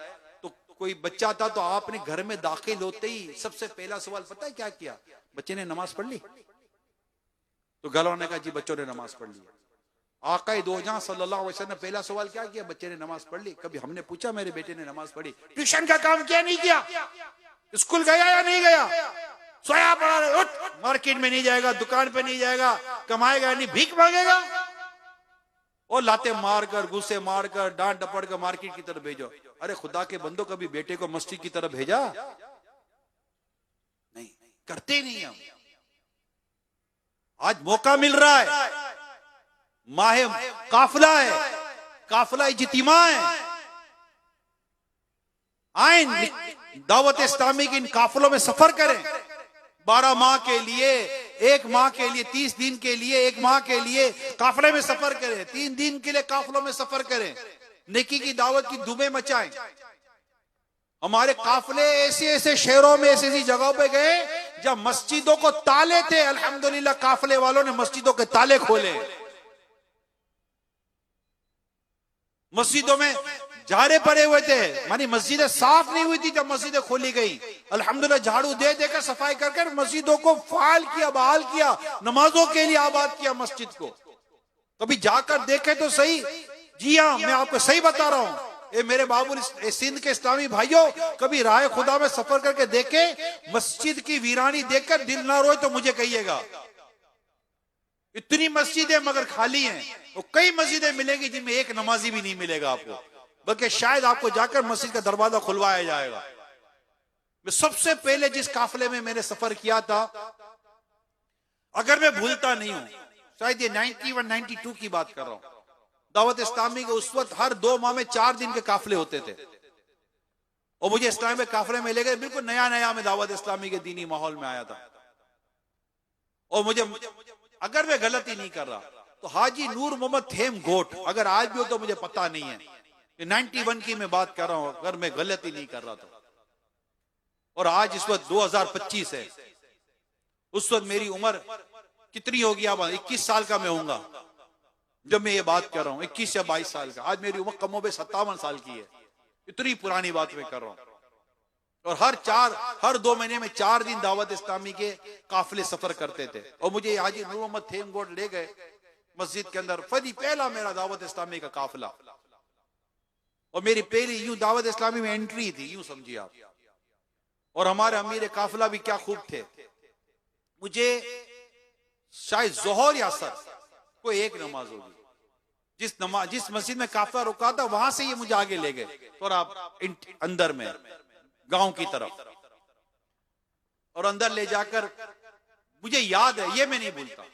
तो कोई बच्चा था, तो आपने घर में दाखिल होते ही सबसे पहला सवाल पता है क्या किया? बच्चे ने नमाज पढ़ ली? तो घर वालों ने कहा जी बच्चों ने नमाज पढ़ ली। आका दो जहां सल्लल्लाहु अलैहि वसल्लम ने पहला सवाल क्या किया? बच्चे ने नमाज पढ़ ली? कभी हमने पूछा मेरे बेटे ने नमाज पढ़ी? ट्यूशन का काम किया नहीं किया? स्कूल गया या नहीं गया? सोया पड़ा रहे, उठ, मार्केट में नहीं जाएगा, दुकान पे नहीं जाएगा, कमाएगा नहीं, भीख मांगेगा, और लाते मारकर, गुस्से मारकर, डांट डपट कर मार्केट की तरफ भेजो। अरे खुदा के बंदो, कभी बेटे को मस्जिद की तरफ भेजा? नहीं, करते नहीं हम। आज मौका मिल रहा है, माहे काफिला है, काफिला इज्तिमा है, आए दावत इस्लामी के इन काफिलों में सफर करें। 12 माह के लिए, 1 माह के लिए, 30 दिन के लिए, 1 माह के लिए काफिले में सफर करें, 3 दिन के लिए काफिलों में सफर करें, नेकी की दावत की धूमें मचाएं। हमारे काफिले ऐसे ऐसे शहरों में, ऐसी ऐसी जगहों पे गए जब मस्जिदों को ताले थे, अल्हम्दुलिल्लाह काफिले वालों ने मस्जिदों के ताले खोले। मस्जिदों में झाड़े पड़े हुए थे, मानी मस्जिदें साफ नहीं हुई थी, जब मस्जिदें खोली गई अल्हम्दुलिल्लाह झाड़ू दे देकर, सफाई कर कर मस्जिदों को फाल किया, बहाल किया, नमाजों के लिए आबाद किया मस्जिद को। कभी जाकर देखे तो सही। जी हाँ, मैं आपको सही बता रहा हूं, ये मेरे बाबू सिंध के इस्लामी भाइयों, कभी राह खुदा में सफर करके देखे, मस्जिद की वीरानी देखकर दिल ना रोए तो मुझे कहिएगा। इतनी मस्जिदें मगर खाली हैं, और कई मस्जिदें मिलेंगी जिनमें एक नमाजी भी नहीं मिलेगा आपको, बल्कि शायद आपको जाकर मस्जिद का दरवाजा खुलवाया जाएगा। मैं सबसे पहले जिस काफिले में मैंने सफर किया था, अगर मैं भूलता नहीं हूं, शायद ये 91-92 की बात कर रहा हूं, दावत इस्लामी के उस वक्त हर 2 माह में 4 दिन के काफिले होते थे, और मुझे इस्लामी में काफिले में ले गए, बिल्कुल नया नया मैं दावत इस्लामी के दीनी माहौल में आया था। और मुझे, अगर मैं गलती नहीं कर रहा तो हाजी नूर मोहम्मद थेम गोट, अगर आज भी हो तो मुझे पता नहीं है, 91 की मैं बात कर रहा हूं, अगर मैं गलती नहीं कर रहा तो। और आज इस वक्त 2025 है, उस वक्त मेरी उम्र कितनी होगी? अब 21 साल का मैं होऊंगा जब मैं ये बात कर रहा हूं, 21 या 22 साल का। आज मेरी उम्र कमोबे 57 साल की है, इतनी पुरानी बात मैं कर रहा हूं। और हर 2 महीने में 4 दिन दावत इस्लामी के काफिले सफर करते थे। और मुझे हाजी नूर मोहम्मद थेमगोड ले गए मस्जिद के अंदर, पहला मेरा दावत इस्लामी का काफिला, और मेरी पहली यूं दावत इस्लामी में एंट्री थी, यूं समझिए आप। और हमारे अमीर काफिला भी क्या खूब थे। मुझे शायद जोहर या असर कोई एक नमाज होगी, जिस मस्जिद में काफिला रुका था वहां से ये मुझे आगे ले गए, थोड़ा अंदर में गांव की तरफ, और अंदर ले जाकर मुझे याद है, ये मैं नहीं भूलता,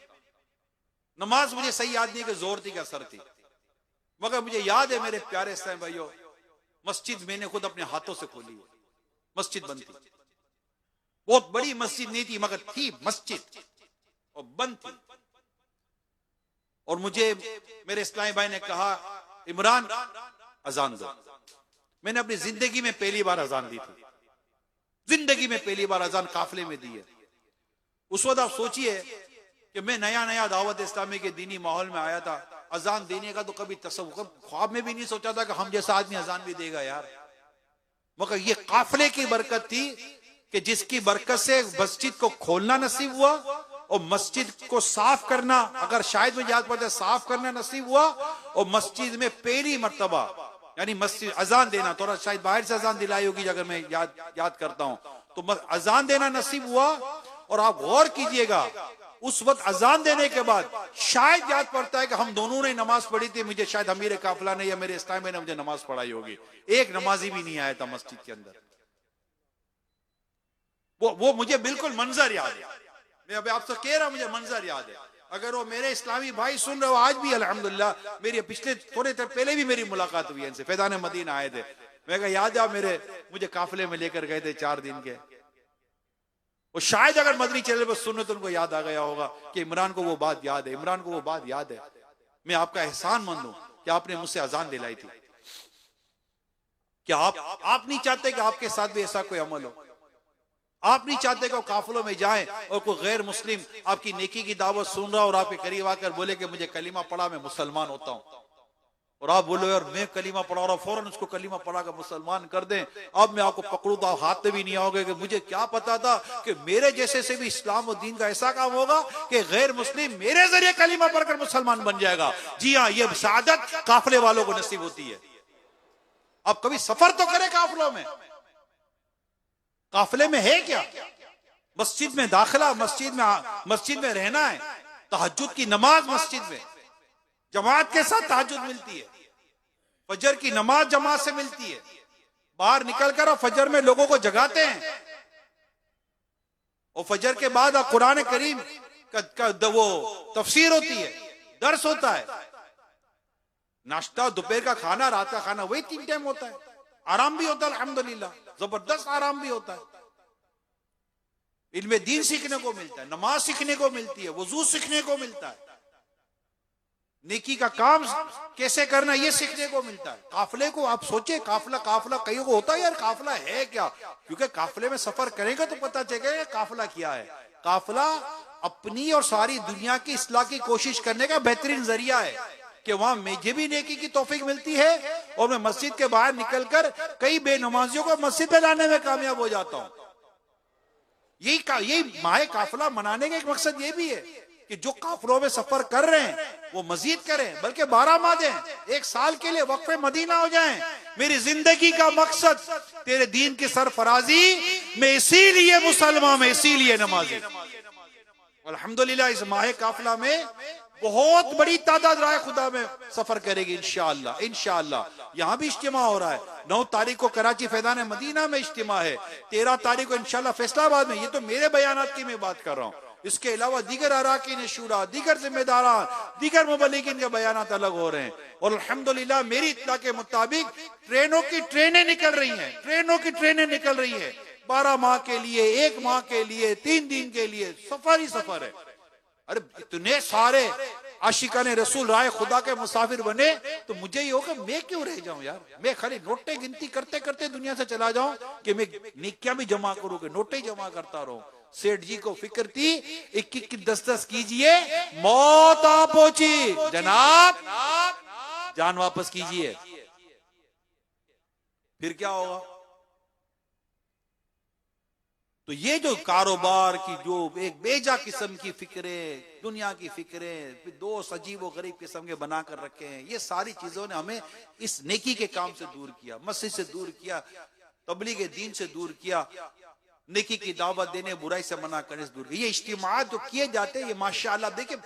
नमाज मुझे सही याद नहीं कि जोर थी कि असर थी, मगर मुझे याद है मेरे प्यारे इस्लामी भाइयों, मस्जिद मैंने खुद अपने हाथों से खोली है। मस्जिद बंद थी, बहुत बड़ी मस्जिद नहीं थी मगर थी मस्जिद, और बंद थी। और मुझे मेरे इस्लामी भाई ने कहा, इमरान अजान दो। मैंने अपनी जिंदगी में पहली बार अजान दी थी, जिंदगी में पहली बार अजान काफिले में दी है। उस वक्त आप सोचिए कि मैं नया नया दावत इस्लामी के दीनी माहौल में आया था, अजान देने का तो कभी तसव्वुर ख्वाब में भी नहीं सोचा था कि हम जैसा आदमी अजान भी देगा यार। मगर ये काफिले की बरकत थी कि जिसकी बरकत से मस्जिद को खोलना नसीब हुआ, और मस्जिद को साफ करना, अगर शायद मुझे याद पड़ता है, साफ करना नसीब हुआ, और मस्जिद में पहली मर्तबा यानी मस्जिद अजान देना, थोड़ा शायद बाहर से अजान दिलाई होगी अगर मैं याद करता हूं, तो अजान देना नसीब हुआ। और आप गौर कीजिएगा, उस वक्त अजान देने के बाद शायद याद पड़ता है कि हम दोनों ने नमाज पढ़ी थी, मुझे शायद अमीर काफिला ने या मेरे इस्लामी ने मुझे नमाज पढ़ाई होगी। एक नमाजी भी नहीं आया था मस्जिद के अंदर। वो मुझे बिल्कुल मंजर याद है, मैं अभी आपसे कह रहा हूं, मुझे मंजर याद है। अगर वो मेरे इस्लामी भाई सुन रहे हो आज भी, अल्हम्दुलिल्लाह, मेरी पिछले थोड़े देर पहले भी मेरी मुलाकात हुई इनसे, फैजान मदीना आए थे, मैं कहा याद है मुझे काफिले में लेकर गए थे 4 दिन के। और शायद अगर मदनी चैनल पर सुनो तो उनको याद आ गया होगा कि इमरान को वो बात याद है, इमरान को वो बात याद है। मैं आपका एहसानमंद हूं कि आपने मुझसे अजान दिलाई थी। क्या आप नहीं चाहते कि आपके साथ भी ऐसा कोई अमल हो? आप नहीं चाहते कि काफिलों में जाएं और कोई गैर मुस्लिम आपकी नेकी की दावत सुन रहा और आपके करीब आकर बोले कि मुझे कलीमा पढ़ा, मैं मुसलमान होता हूं, और आप बोलो यार मैं कलीमा पढ़ा रहा हूं, फौरन उसको कलीमा पढ़ा कर मुसलमान कर दें। अब मैं आपको पकड़ू तो आप हाथ में भी नहीं आओगे कि मुझे क्या पता था कि मेरे जैसे से भी इस्लाम और दीन का ऐसा काम होगा कि गैर मुस्लिम मेरे जरिए कलीमा पढ़कर मुसलमान बन जाएगा। जी हाँ, ये सादत काफिले वालों को नसीब होती है। अब कभी सफर तो करे काफिलों में, काफिले में है क्या? मस्जिद में दाखिला, मस्जिद में रहना है, तहज्जुद की नमाज मस्जिद में जमात के साथ तहज्जुद मिलती है, फजर की नमाज जमात से मिलती है, बाहर निकलकर और फजर में लोगों को जगाते हैं, और फजर के बाद कुरान करीम का वो तफसीर होती है, दर्स होता है, नाश्ता, दोपहर का खाना, रात का खाना, वही 3 टाइम होता है। आराम भी होता है अल्हम्दुलिल्लाह, जबरदस्त आराम भी होता है। इनमें दीन सीखने को मिलता है, नमाज सीखने को मिलती है, वजू सीखने को मिलता है, नेकी का काम कैसे करना ये सीखने को मिलता है। काफिले को आप सोचे, काफिला कई को होता है यार काफिला है क्या, क्योंकि काफिले में सफर करेगा तो पता चलेगा काफिला क्या है। काफिला अपनी और सारी दुनिया की इस्लाह की कोशिश करने का बेहतरीन जरिया है कि वहां मुझे भी नेकी की तौफीक मिलती है, और मैं मस्जिद के बाहर निकलकर कई बेनमाजियों को मस्जिद में लाने में कामयाब हो जाता हूं। यही माहे काफिला मनाने का एक मकसद ये भी है कि जो काफिलों में सफर कर रहे हैं वो मजीद करें, बल्कि 12 माह दें, 1 साल के लिए वक्फे मदीना हो जाएं। मेरी जिंदगी का मकसद तेरे दीन की सरफराजी, मैं इसीलिए मुसलमान में, इसीलिए नमाजी। अल्हम्दुलिल्लाह इस माहे काफिला में बहुत बड़ी तादाद राय खुदा में सफर करेगी इंशाअल्लाह। इंशाअल्लाह यहां भी इज्तिमा हो रहा है। 9 तारीख को कराची फैजान मदीना में इज्तिमा है, 13 तारीख को इंशाअल्लाह फैसलाबाद में। ये तो मेरे बयानात की मैं बात कर रहा हूं, इसके अलावा दीगर अराकीन शूरा, दीगर जिम्मेदारान, दीगर मुबल्लिगीन के बयानात अलग हो रहे हैं। और अल्हम्दुलिल्लाह मेरी इत्तला के मुताबिक ट्रेनें निकल रही हैं, ट्रेनों की ट्रेनें निकल रही है 12 माह के लिए, 1 माह के लिए, 3 दिन के लिए, सफर ही सफर है। अरे इतने सारे आशिकान रसूल राय खुदा के मुसाफिर बने तो मुझे ये होगा मैं क्यों रह जाऊं यार, मैं खाली नोटे गिनती करते करते दुनिया से चला जाऊं कि मैं नेकियां भी जमा करूं, नोटे ही जमा करता रहूं। सेठ जी को फिक्र थी 21 10 कीजिए, मौत आ पहुंची, जनाब जान वापस कीजिए, फिर क्या होगा? तो ये जो कारोबार की जो एक बेजा किस्म की फिक्रें, दुनिया की फिक्रें, दोस्त अजीब व गरीब किस्म के बना कर रखे हैं, ये सारी चीजों ने हमें इस नेकी के काम से दूर किया, मस्जिद से दूर किया, तबलीग दीन से दूर किया, नेकी की दावत देने, बुराई से मना करने से दूर किया। ये इज्तिमात जो किए जाते हैं, ये माशाअल्लाह देखिए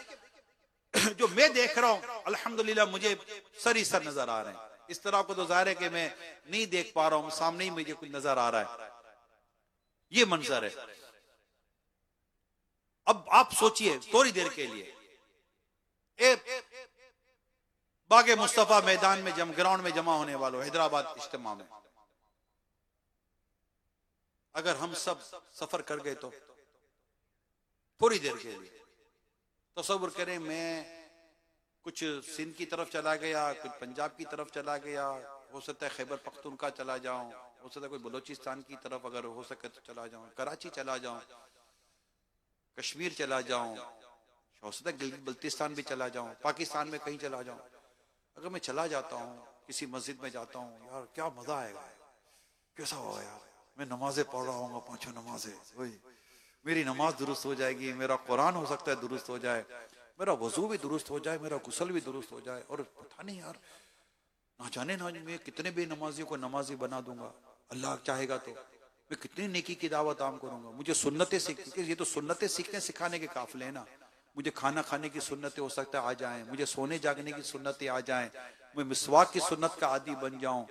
जो मैं देख रहा हूं अल्हम्दुलिल्लाह मुझे सरी सर नजर आ रहे हैं। इस तरह को तो जाहिर है कि मैं नहीं देख पा रहा हूं, सामने ही मुझे कुछ नजर आ रहा है, ये मंजर है। अब आप सोचिए थोड़ी देर के लिए बागे मुस्तफा मैदान में ग्राउंड में जमा होने वालों, हैदराबाद इज्तिमा में अगर हम सब सफर कर गए तो थोड़ी देर के लिए तसव्वुर करें, मैं कुछ सिंध की तरफ चला गया, कुछ पंजाब की तरफ चला गया, हो सकता है खैबर पख्तूनख्वा चला जाऊं, हो सकता है कोई बलोचिस्तान की तरफ अगर हो सके तो चला जाऊं, कराची चला जाऊं, कश्मीर चला जाऊं, हो सकता है गिलगित बल्तिस्तान भी चला जाऊं, पाकिस्तान में कहीं चला जाऊं। अगर मैं चला जाता हूं, किसी मस्जिद में जाता हूं, यार क्या मजा आएगा, कैसा होगा यार, मैं नमाजें पढ़ रहा हूँ, 5 नमाजें, वही मेरी नमाज दुरुस्त हो जाएगी, मेरा कुरान हो सकता है दुरुस्त हो जाए, मेरा वजू भी दुरुस्त हो जाए, मेरा गुस्ल भी दुरुस्त हो जाए, और पता नहीं यार ना जाने मैं कितने बेनमाजियों को नमाजी बना दूंगा, अल्लाह चाहेगा तो मैं कितनी नेकी की दावत आम करूंगा। मुझे सुन्नतें सीख, ये तो सुन्नतें सीखने सिखाने के काफिले ना, मुझे खाना खाने की सुन्नतें हो सकता है आ जाएं, मुझे सोने जागने की सुन्नतें आ जाएं, मैं मिसवाक की सुन्नत का आदी बन जाऊं,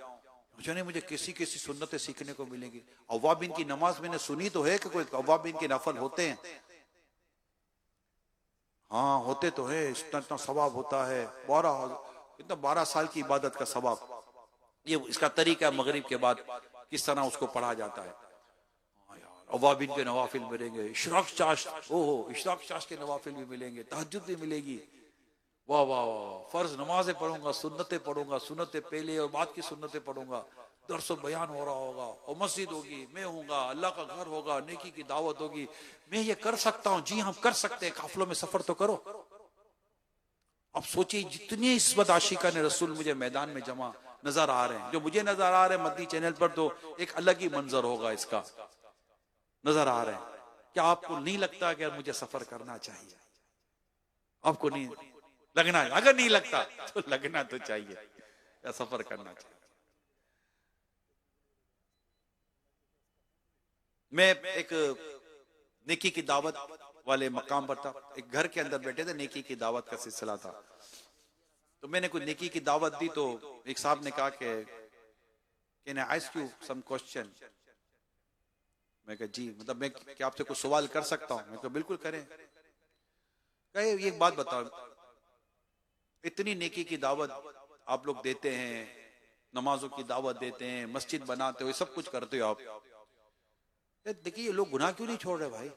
जाने मुझे किसी किसी सुन्नतें सीखने को मिलेंगी। अव्वाबिन की नमाज मैंने सुनी तो है कि कोई अव्वाबिन के नफल होते हैं, हाँ होते तो है, इतना सवाब होता है, 12 साल की इबादत का सवाब, ये इसका तरीका मगरिब के बाद किस तरह उसको पढ़ा जाता है। अवाबिन के नवाफिल मिलेंगे, इशराक चाश, ओहो इशराक चाश के नवाफिल भी मिलेंगे, तहज्जुद भी मिलेगी, वाह वाह वाह, फर्ज नमाजें पढ़ूंगा, सुन्नतें पढ़ूंगा, सुन्नतें पहले और बाद की सुन्नतें पढ़ूंगा, दर्स व बयान हो रहा होगा, और मस्जिद होगी, मैं हूँगा, अल्लाह का घर होगा, नेकी की दावत होगी, मैं ये कर सकता हूँ। जी हम कर सकते हैं, काफिलों में सफर तो करो। अब सोचिए जितने इस वक्त आशिका ने रसूल मुझे मैदान में जमा नजर आ रहे हैं, जो मुझे नजर आ रहे हैं मदनी चैनल पर, तो एक अलग ही मंजर होगा इसका, नजर आ रहे हैं। क्या आपको नहीं लगता कि मुझे सफर करना चाहिए? आपको नहीं लगना, अगर नहीं लगता तो लगना तो चाहिए, या सफर करना चाहिए। मैं एक नेकी की दावत वाले मकाम पर था, एक घर के अंदर बैठे थे, नेकी की दावत का सिलसिला था, तो मैंने कुछ नेकी की दावत दी, तो एक साहब ने कहा कि can I ask you some question. मैं कहा जी, मतलब मैं क्या आपसे कुछ सवाल कर सकता हूँ? मैं कहा बिल्कुल करें। कहे ये एक बात बताओ, इतनी नेकी की दावत आप लोग देते हैं, नमाजों की दावत देते हैं, मस्जिद बनाते हो, सब कुछ करते हो आप, देखिए ये लोग गुनाह क्यों नहीं छोड़ रहे भाई,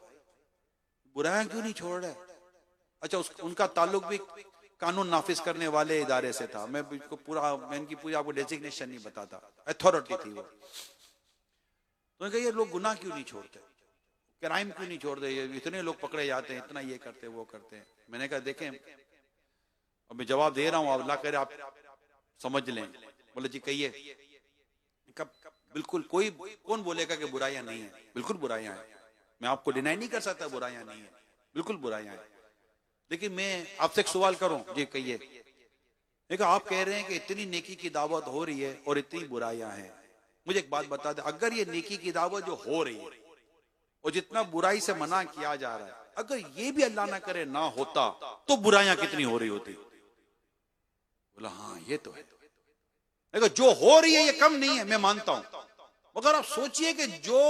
बुराइयां क्यों नहीं छोड़ रहे? अच्छा उनका ताल्लुक भी कानून नाफिज करने वाले इदारे से था, मैं इनकी पूरी आपको डेजिग्नेशन नहीं बताता, अथॉरिटी थी वो। तो ये लोग गुनाह क्यों नहीं छोड़ते, क्राइम क्यों नहीं छोड़ रहे, इतने लोग पकड़े जाते हैं, इतना ये करते वो करते हैं। मैंने कहा देखें, अब मैं जवाब दे रहा हूँ, अल्लाह करे आप समझ लें। बोले जी कहिए। कब बिल्कुल कौन बोलेगा कि बुराइयां नहीं है? बिल्कुल बुराइयां हैं, मैं आपको डिनाई नहीं कर सकता बुराइयां नहीं है, बिल्कुल बुराइयां हैं। लेकिन मैं आपसे एक सवाल करूं, जी कहिए। देखो आप कह रहे हैं कि इतनी नेकी की दावत हो रही है और इतनी बुराइयां हैं, मुझे एक बात बता दे, अगर ये नेकी की दावत जो हो रही है और जितना बुराई से मना किया जा रहा है, अगर ये भी अल्लाह ना करे ना होता तो बुराइयां कितनी हो रही होती? बोला हाँ ये तो है। देखो जो हो रही है ये कम नहीं है, मैं मानता हूं, मगर आप सोचिए कि जो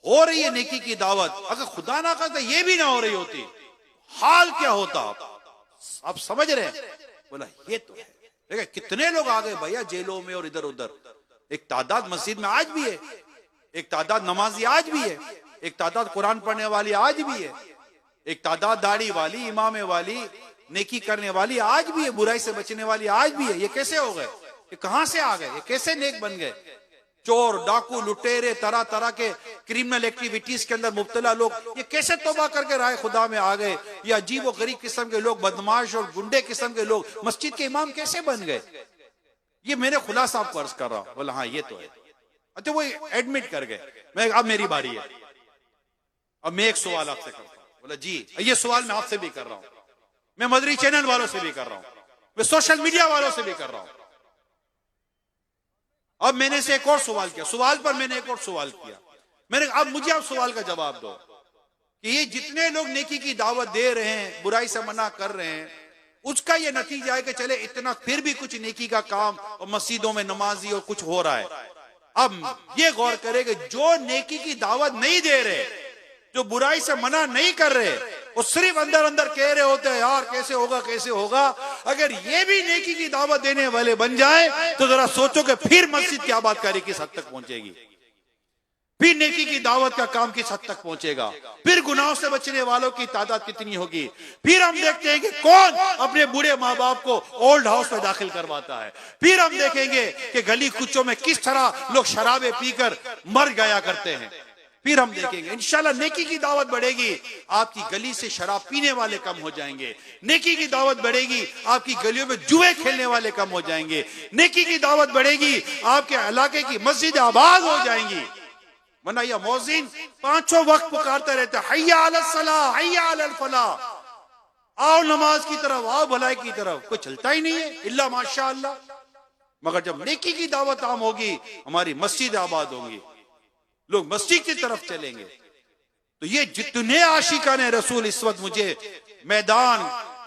हो रही है नेकी की दावत, अगर खुदा ना करता ये भी ना हो रही होती, हाल क्या होता? आप समझ रहे हैं? बोला ये तो है। देखिए कितने लोग आ गए भैया जेलों में और इधर उधर, एक तादाद मस्जिद में आज भी है, एक तादाद नमाजी आज भी है, एक तादाद कुरान पढ़ने वाली आज भी है, एक तादाद दाढ़ी वाली, इमामे वाली, नेकी करने वाली आज भी है, बुराई से बचने वाली आज भी है। ये कैसे हो गए? ये कहां से आ गए? ये कैसे नेक बन गए? चोर डाकू लुटेरे तरह तरह के क्रिमिनल एक्टिविटीज के अंदर मुब्तला लोग, ये कैसे तौबा करके राय खुदा में आ गए? ये अजीब और गरीब किस्म के लोग, बदमाश और गुंडे किस्म के लोग मस्जिद के इमाम कैसे बन गए? ये मैंने खुलासा आपको अर्ज कर रहा हूं। बोला हाँ ये तो है। अच्छा वो एडमिट कर गए, मैं अब मेरी बारी है, अब मैं एक सवाल आपसे करता हूं, बोला जी ये सवाल मैं आपसे भी कर रहा हूं, मैं मदरी चैनल वालों से भी कर रहा हूं, मैं सोशल मीडिया वालों से भी कर रहा हूं। अब मैंने से एक और सवाल किया, सवाल पर मैंने एक और सवाल किया, मैंने अब मुझे आप सवाल का जवाब दो कि ये जितने लोग नेकी की दावत दे रहे हैं, बुराई से मना कर रहे हैं, उसका ये नतीजा है कि चले इतना फिर भी कुछ नेकी का काम और मस्जिदों में नमाजी और कुछ हो रहा है। अब ये गौर करें कि जो नेकी की दावत नहीं दे रहे, जो बुराई से मना नहीं कर रहे, वो सिर्फ अंदर अंदर कह रहे होते हैं यार कैसे होगा कैसे होगा, अगर ये भी नेकी की दावत देने वाले बन जाए तो जरा सोचो कि फिर मस्जिद की आबादकारी किस हद तक पहुंचेगी, फिर नेकी की दावत का काम किस हद तक पहुंचेगा, फिर गुनाहों से बचने वालों की तादाद कितनी होगी। फिर हम देखते हैं कि कौन अपने बूढ़े माँ बाप को ओल्ड हाउस में दाखिल करवाता है। फिर हम देखेंगे कि गली कुचों में किस तरह लोग शराबे पीकर मर गया करते हैं। फिर हम देखेंगे इंशाल्लाह नेकी की दावत बढ़ेगी, आपकी गली से शराब पीने वाले कम हो जाएंगे। नेकी की दावत बढ़ेगी, आपकी गलियों में जुए खेलने वाले कम हो जाएंगे। नेकी की दावत बढ़ेगी, आपके इलाके की मस्जिद आबाद हो जाएंगी। वरना यह मौजिन पांचों वक्त पुकारते रहते हैया अलस सलाह हैया अलल फलाह, आओ नमाज की तरफ, आओ भलाई की तरफ, कोई चलता ही नहीं है इल्ला माशाअल्लाह। मगर जब नेकी की दावत आम होगी, हमारी मस्जिद आबाद होंगी, लोग मस्जिद की तरफ चलेंगे। तो ये जितने आशिकान रसूल इस वक्त मुझे मैदान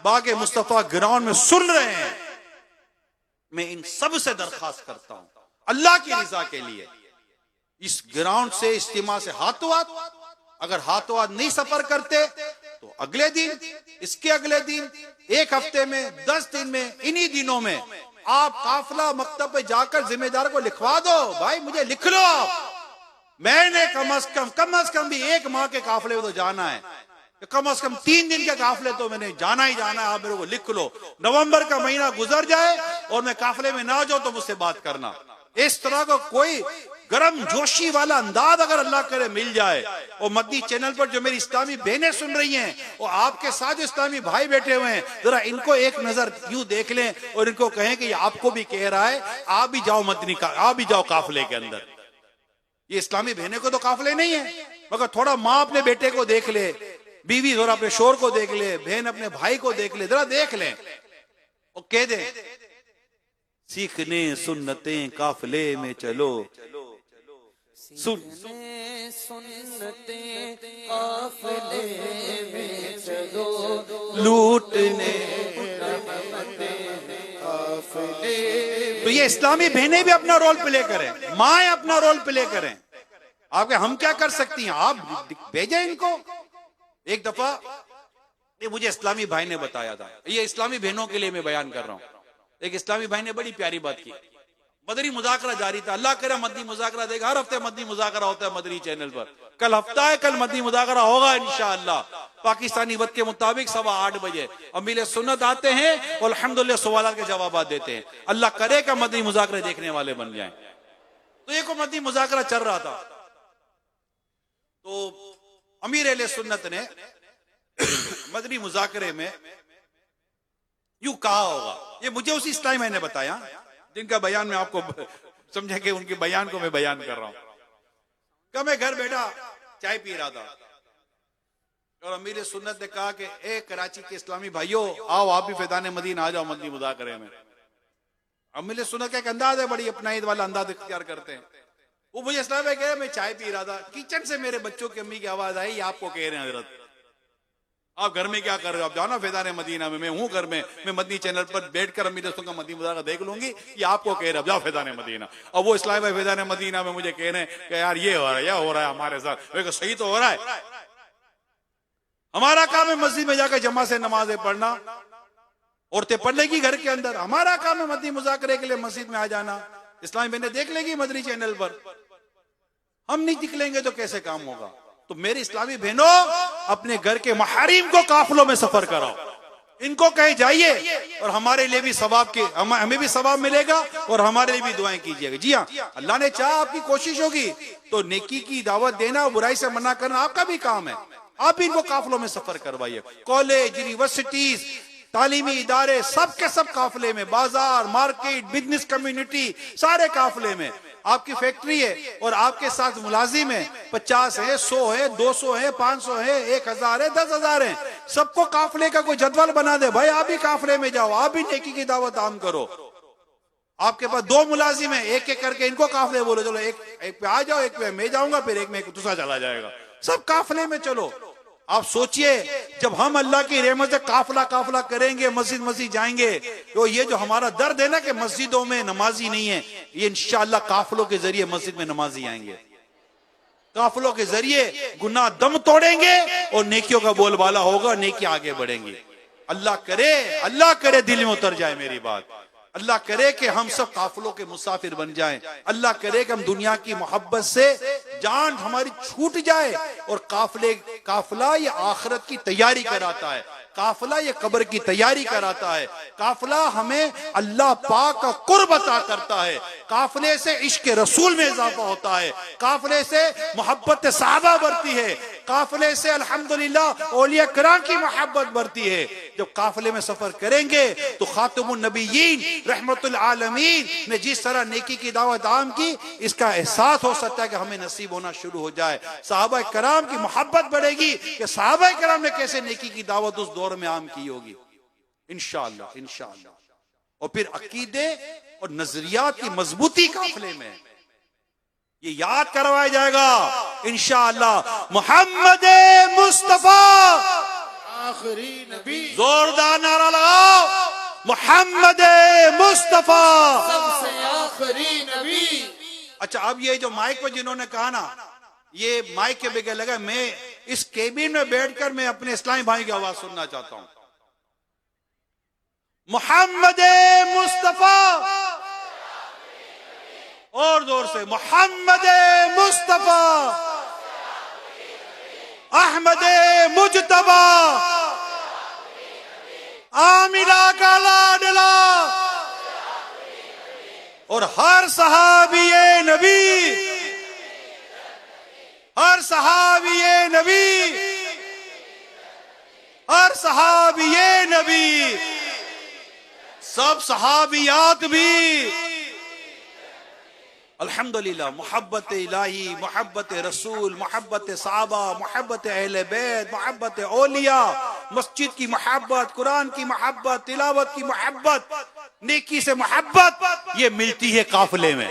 बागे मुस्तफा ग्राउंड में सुन रहे हैं, मैं इन सब से दरखास्त करता हूं अल्लाह की रजा के लिए, इस ग्राउंड से इज्तिमा से हाथों हाथ, अगर हाथों हाथ नहीं सफर करते तो अगले दिन, इसके अगले दिन, एक हफ्ते में, 10 दिन में, इन्हीं दिनों में आप काफिला मकतब पे जाकर जिम्मेदार को लिखवा दो, भाई मुझे लिख लो आप, मैंने कम से कम भी एक माह के काफिले में तो जाना है, कम से कम 3 दिन के काफिले तो मैंने जाना ही जाना है, आप मेरे को लिख लो। नवंबर का महीना गुजर जाए और मैं काफिले में ना जाऊं तो मुझसे बात करना। इस तरह का कोई गरम जोशी वाला अंदाज अगर अल्लाह करे मिल जाए, और मदनी चैनल पर जो मेरी इस्लामी बहनें सुन रही हैं और आपके साथ जो इस्लामी भाई बैठे हुए हैं, जरा इनको एक नजर यूं देख लें और इनको कहें कि ये आपको भी कह रहा है, आप भी जाओ मदनी का, आप भी जाओ काफिले के अंदर। ये इस्लामी बहनें को तो काफिले नहीं है, मगर थोड़ा माँ अपने बेटे को देख ले, बीवी थोड़ा अपने शोर को देख ले, बहन अपने भाई को देख ले, जरा देख ले और कह दे सीखने सुन्नतें काफिले में चलो, सुन्नते काफिले में चलो, लूटने। तो ये इस्लामी बहनें भी अपना रोल प्ले करें, माए अपना रोल प्ले करें। आपके हम क्या कर सकती हैं, आप भेजें इनको। एक दफा ये मुझे इस्लामी भाई ने बताया था, ये इस्लामी बहनों के लिए मैं बयान कर रहा हूं। एक इस्लामी भाई ने बड़ी प्यारी बात की, मदरी मुज़ाकरा जारी था, अल्लाह करे मदनी मुज़ाकरा देगा, हर हफ्ते मदनी मुज़ाकरा होता है मदनी चैनल पर, कल हफ्ता है, कल मदनी मुज़ाकरा होगा इंशाअल्लाह पाकिस्तानी वक्त के मुताबिक 8:15 बजे। अमीर सुन्नत आते हैं और अल्हम्दुलिल्लाह सवाल के जवाब देते हैं, अल्लाह करे का मदनी मुज़ाकरे देखने वाले बन जाए। तो एक मदनी मुज़ाकरा चल रहा था, तो अमीर अहले सुन्नत ने मदनी मुज़ाकरे में यूं कहा होगा, ये मुझे उसी इस्लामी भाई ने बताया जिनका बयान मैं आपको समझे कि उनके बयान को मैं बयान कर रहा हूं। क्या मैं घर बैठा चाय पी रहा था और अमीर सुन्नत ने कहा कि ए कराची के इस्लामी भाइयों, आओ आप भी फैज़ान मदीना आ जाओ मदनी मुज़ाकरे में। अमीर सुन्नत का एक अंदाज है, बड़ी अपनाईद वाला अंदाज इख्तियार करते हैं। वो मुझे इस्लामी भाई कह रहे, मैं चाय पी रहा था, किचन से मेरे बच्चों की अम्मी की आवाज आई, ये आपको कह रहे हैं हजरत, आप घर में क्या कर रहे हो, आप जाओ ना फैज़ान मदीना में, मैं हूं घर में, मैं मदनी चैनल पर बैठकर अमीर दोस्तों का मदनी मुज़ाकरा देख लूंगी, ये आपको कह रहे हो जाओ फैज़ान मदीना। और वो इस्लामी भाई फैज़ान मदीना में मुझे कह रहे हैं कि यार ये हो रहा है, या हो रहा है हमारे साथ, मैं सही तो हो रहा है, हमारा काम है मस्जिद में जाकर जमा से नमाजें पढ़ना, औरतें पढ़ लेगी घर के अंदर, हमारा काम है मदनी मुज़ाकरे के लिए मस्जिद में आ जाना, इस्लामी बहनें देख लेगी मदनी चैनल पर, हम नहीं निकलेंगे तो कैसे काम होगा। तो मेरी इस्लामी बहनों, अपने घर के महरीम को काफिलों में सफर कराओ, इनको कहे जाइए और हमारे लिए भी सवाब के, हमें भी सवाब मिलेगा और हमारे लिए भी दुआएं कीजिएगा। जी हाँ, अल्लाह ने चाहा आपकी कोशिश होगी तो नेकी की दावत देना, बुराई से मना करना आपका भी काम है, आप भी इनको काफिलों में सफर करवाइए। कॉलेज, यूनिवर्सिटीज, तालीमी इदारे, सब के सब काफिले में, बाजार, मार्केट, बिजनेस कम्युनिटी, सारे काफिले में आपकी फैक्ट्री है और आपके साथ मुलाजिम है, 50 है, 100 है, 200 है, 500 है, 1000 है, 10,000 है, सबको काफले का कोई जदवल बना दे, भाई आप भी काफले में जाओ, आप भी नेकी की दावत आम करो। आपके पास 2 मुलाजिम है, एक एक करके इनको काफले बोलो, चलो एक पे आ जाओ, एक पे मैं जाऊंगा, फिर एक में दूसरा चला जाएगा, सब काफले में चलो। आप सोचिए जब हम अल्लाह की रहमत से काफला काफला करेंगे, मस्जिद मस्जिद जाएंगे, तो ये जो हमारा दर्द है ना कि मस्जिदों में नमाजी नहीं है, ये इंशाअल्लाह काफलों के जरिए मस्जिद में नमाजी आएंगे। काफलों के जरिए गुनाह दम तोड़ेंगे और नेकियों का बोलबाला होगा, नेकी आगे बढ़ेंगी। अल्लाह करे दिल में उतर जाए मेरी बात। अल्लाह करे कि हम सब काफलों के मुसाफिर बन जाएं। अल्लाह करे कि हम दुनिया की मोहब्बत से जान हमारी छूट जाए और काफला ये आखिरत की तैयारी कराता है, काफला ये कब्र की तैयारी कराता है, काफला हमें अल्लाह पाक का कुर्ब अता करता है, काफले से इश्क रसूल में इजाफा होता है, काफले से मोहब्बत सहाबा बढ़ती है, काफले से अल्हम्दुलिल्लाह औलिया किराम की मोहब्बत बढ़ती है। जब काफले में सफर करेंगे तो खातमुन नबीयीन रहमतुल आलमीन ने जिस तरह नेकी की दावत आम की, इसका एहसास हो सकता है कि हमें नसीब होना शुरू हो जाए। सहाबा किराम की मोहब्बत बढ़ेगी कि सहाबा किराम ने कैसे नेकी की दावत उस दौर में आम की होगी, इंशाअल्लाह। और फिर अकीदे और नजरियात की मजबूती काफले में ये याद करवाया जाएगा इंशाअल्लाह। मोहम्मद मुस्तफा आखिरी नबी, जोरदार नारा लगाओ, मोहम्मद मुस्तफा सबसे आखिरी नबी। अच्छा, अब ये जो माइक पे जिन्होंने कहा ना, ये माइक के बगैर लगा, मैं इस केबिन में बैठकर मैं अपने इस्लामी भाई की आवाज सुनना चाहता हूं। मोहम्मद मुस्तफा, और जोर से, मोहम्मद मुस्तफा अहमद मुजतबा आमिना का लाडला और हर सहाबीए नबी, हर सहाबीए नबी, हर सहाबीए नबी, सब सहाबियात भी अल्हम्दुलिल्लाह। मोहब्बत इलाही, मोहब्बत रसूल, मोहब्बत सहाबा, मोहब्बत अहले बैत, मोहब्बत औलिया, मस्जिद की मोहब्बत, कुरान की मोहब्बत, तिलावत की मोहब्बत, नेकी से मोहब्बत, ये मिलती है काफले में।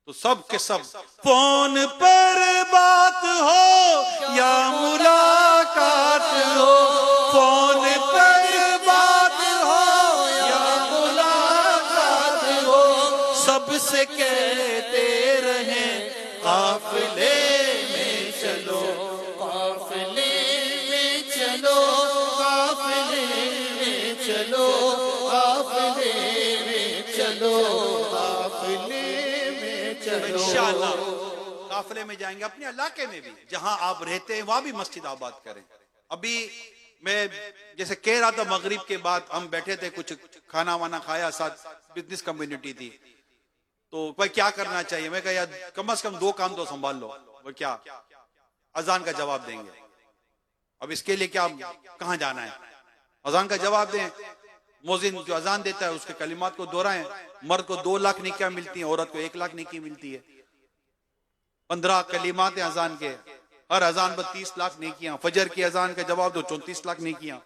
तो सब के सब फोन पर बात हो या मुलाकात हो, फोन पर बात हो या मुलाकात हो, सबसे कहते रहे काफले में चलो, काफिले में चलो, काफिले में चलो, काफिले में चलो, काफिले में चलो। इंशाअल्लाह काफले में जाएंगे। अपने इलाके में भी जहां आप रहते हैं वहां भी मस्जिद आबाद करें। अभी मैं जैसे कह रहा था, मगरिब के बाद हम बैठे थे, कुछ खाना वाना खाया, साथ बिजनेस कम्युनिटी थी, तो भाई क्या करना चाहिए, मैं कहा यार कम से कम 2 काम तो संभाल लो। वो क्या, अजान का जवाब देंगे। अब इसके लिए क्या, कहां जाना है, अजान का जवाब दें। मोजिन जो अजान देता है उसके कलिमात को दोहराएं। मर्द को 2 लाख नेकियां मिलती हैं, औरत को 1 लाख नेकी मिलती है। 15 कलिमात हैं अजान के, हर अजान पर 30 लाख नेकियां। फजर की अजान का जवाब दो, 34 लाख नेकियां।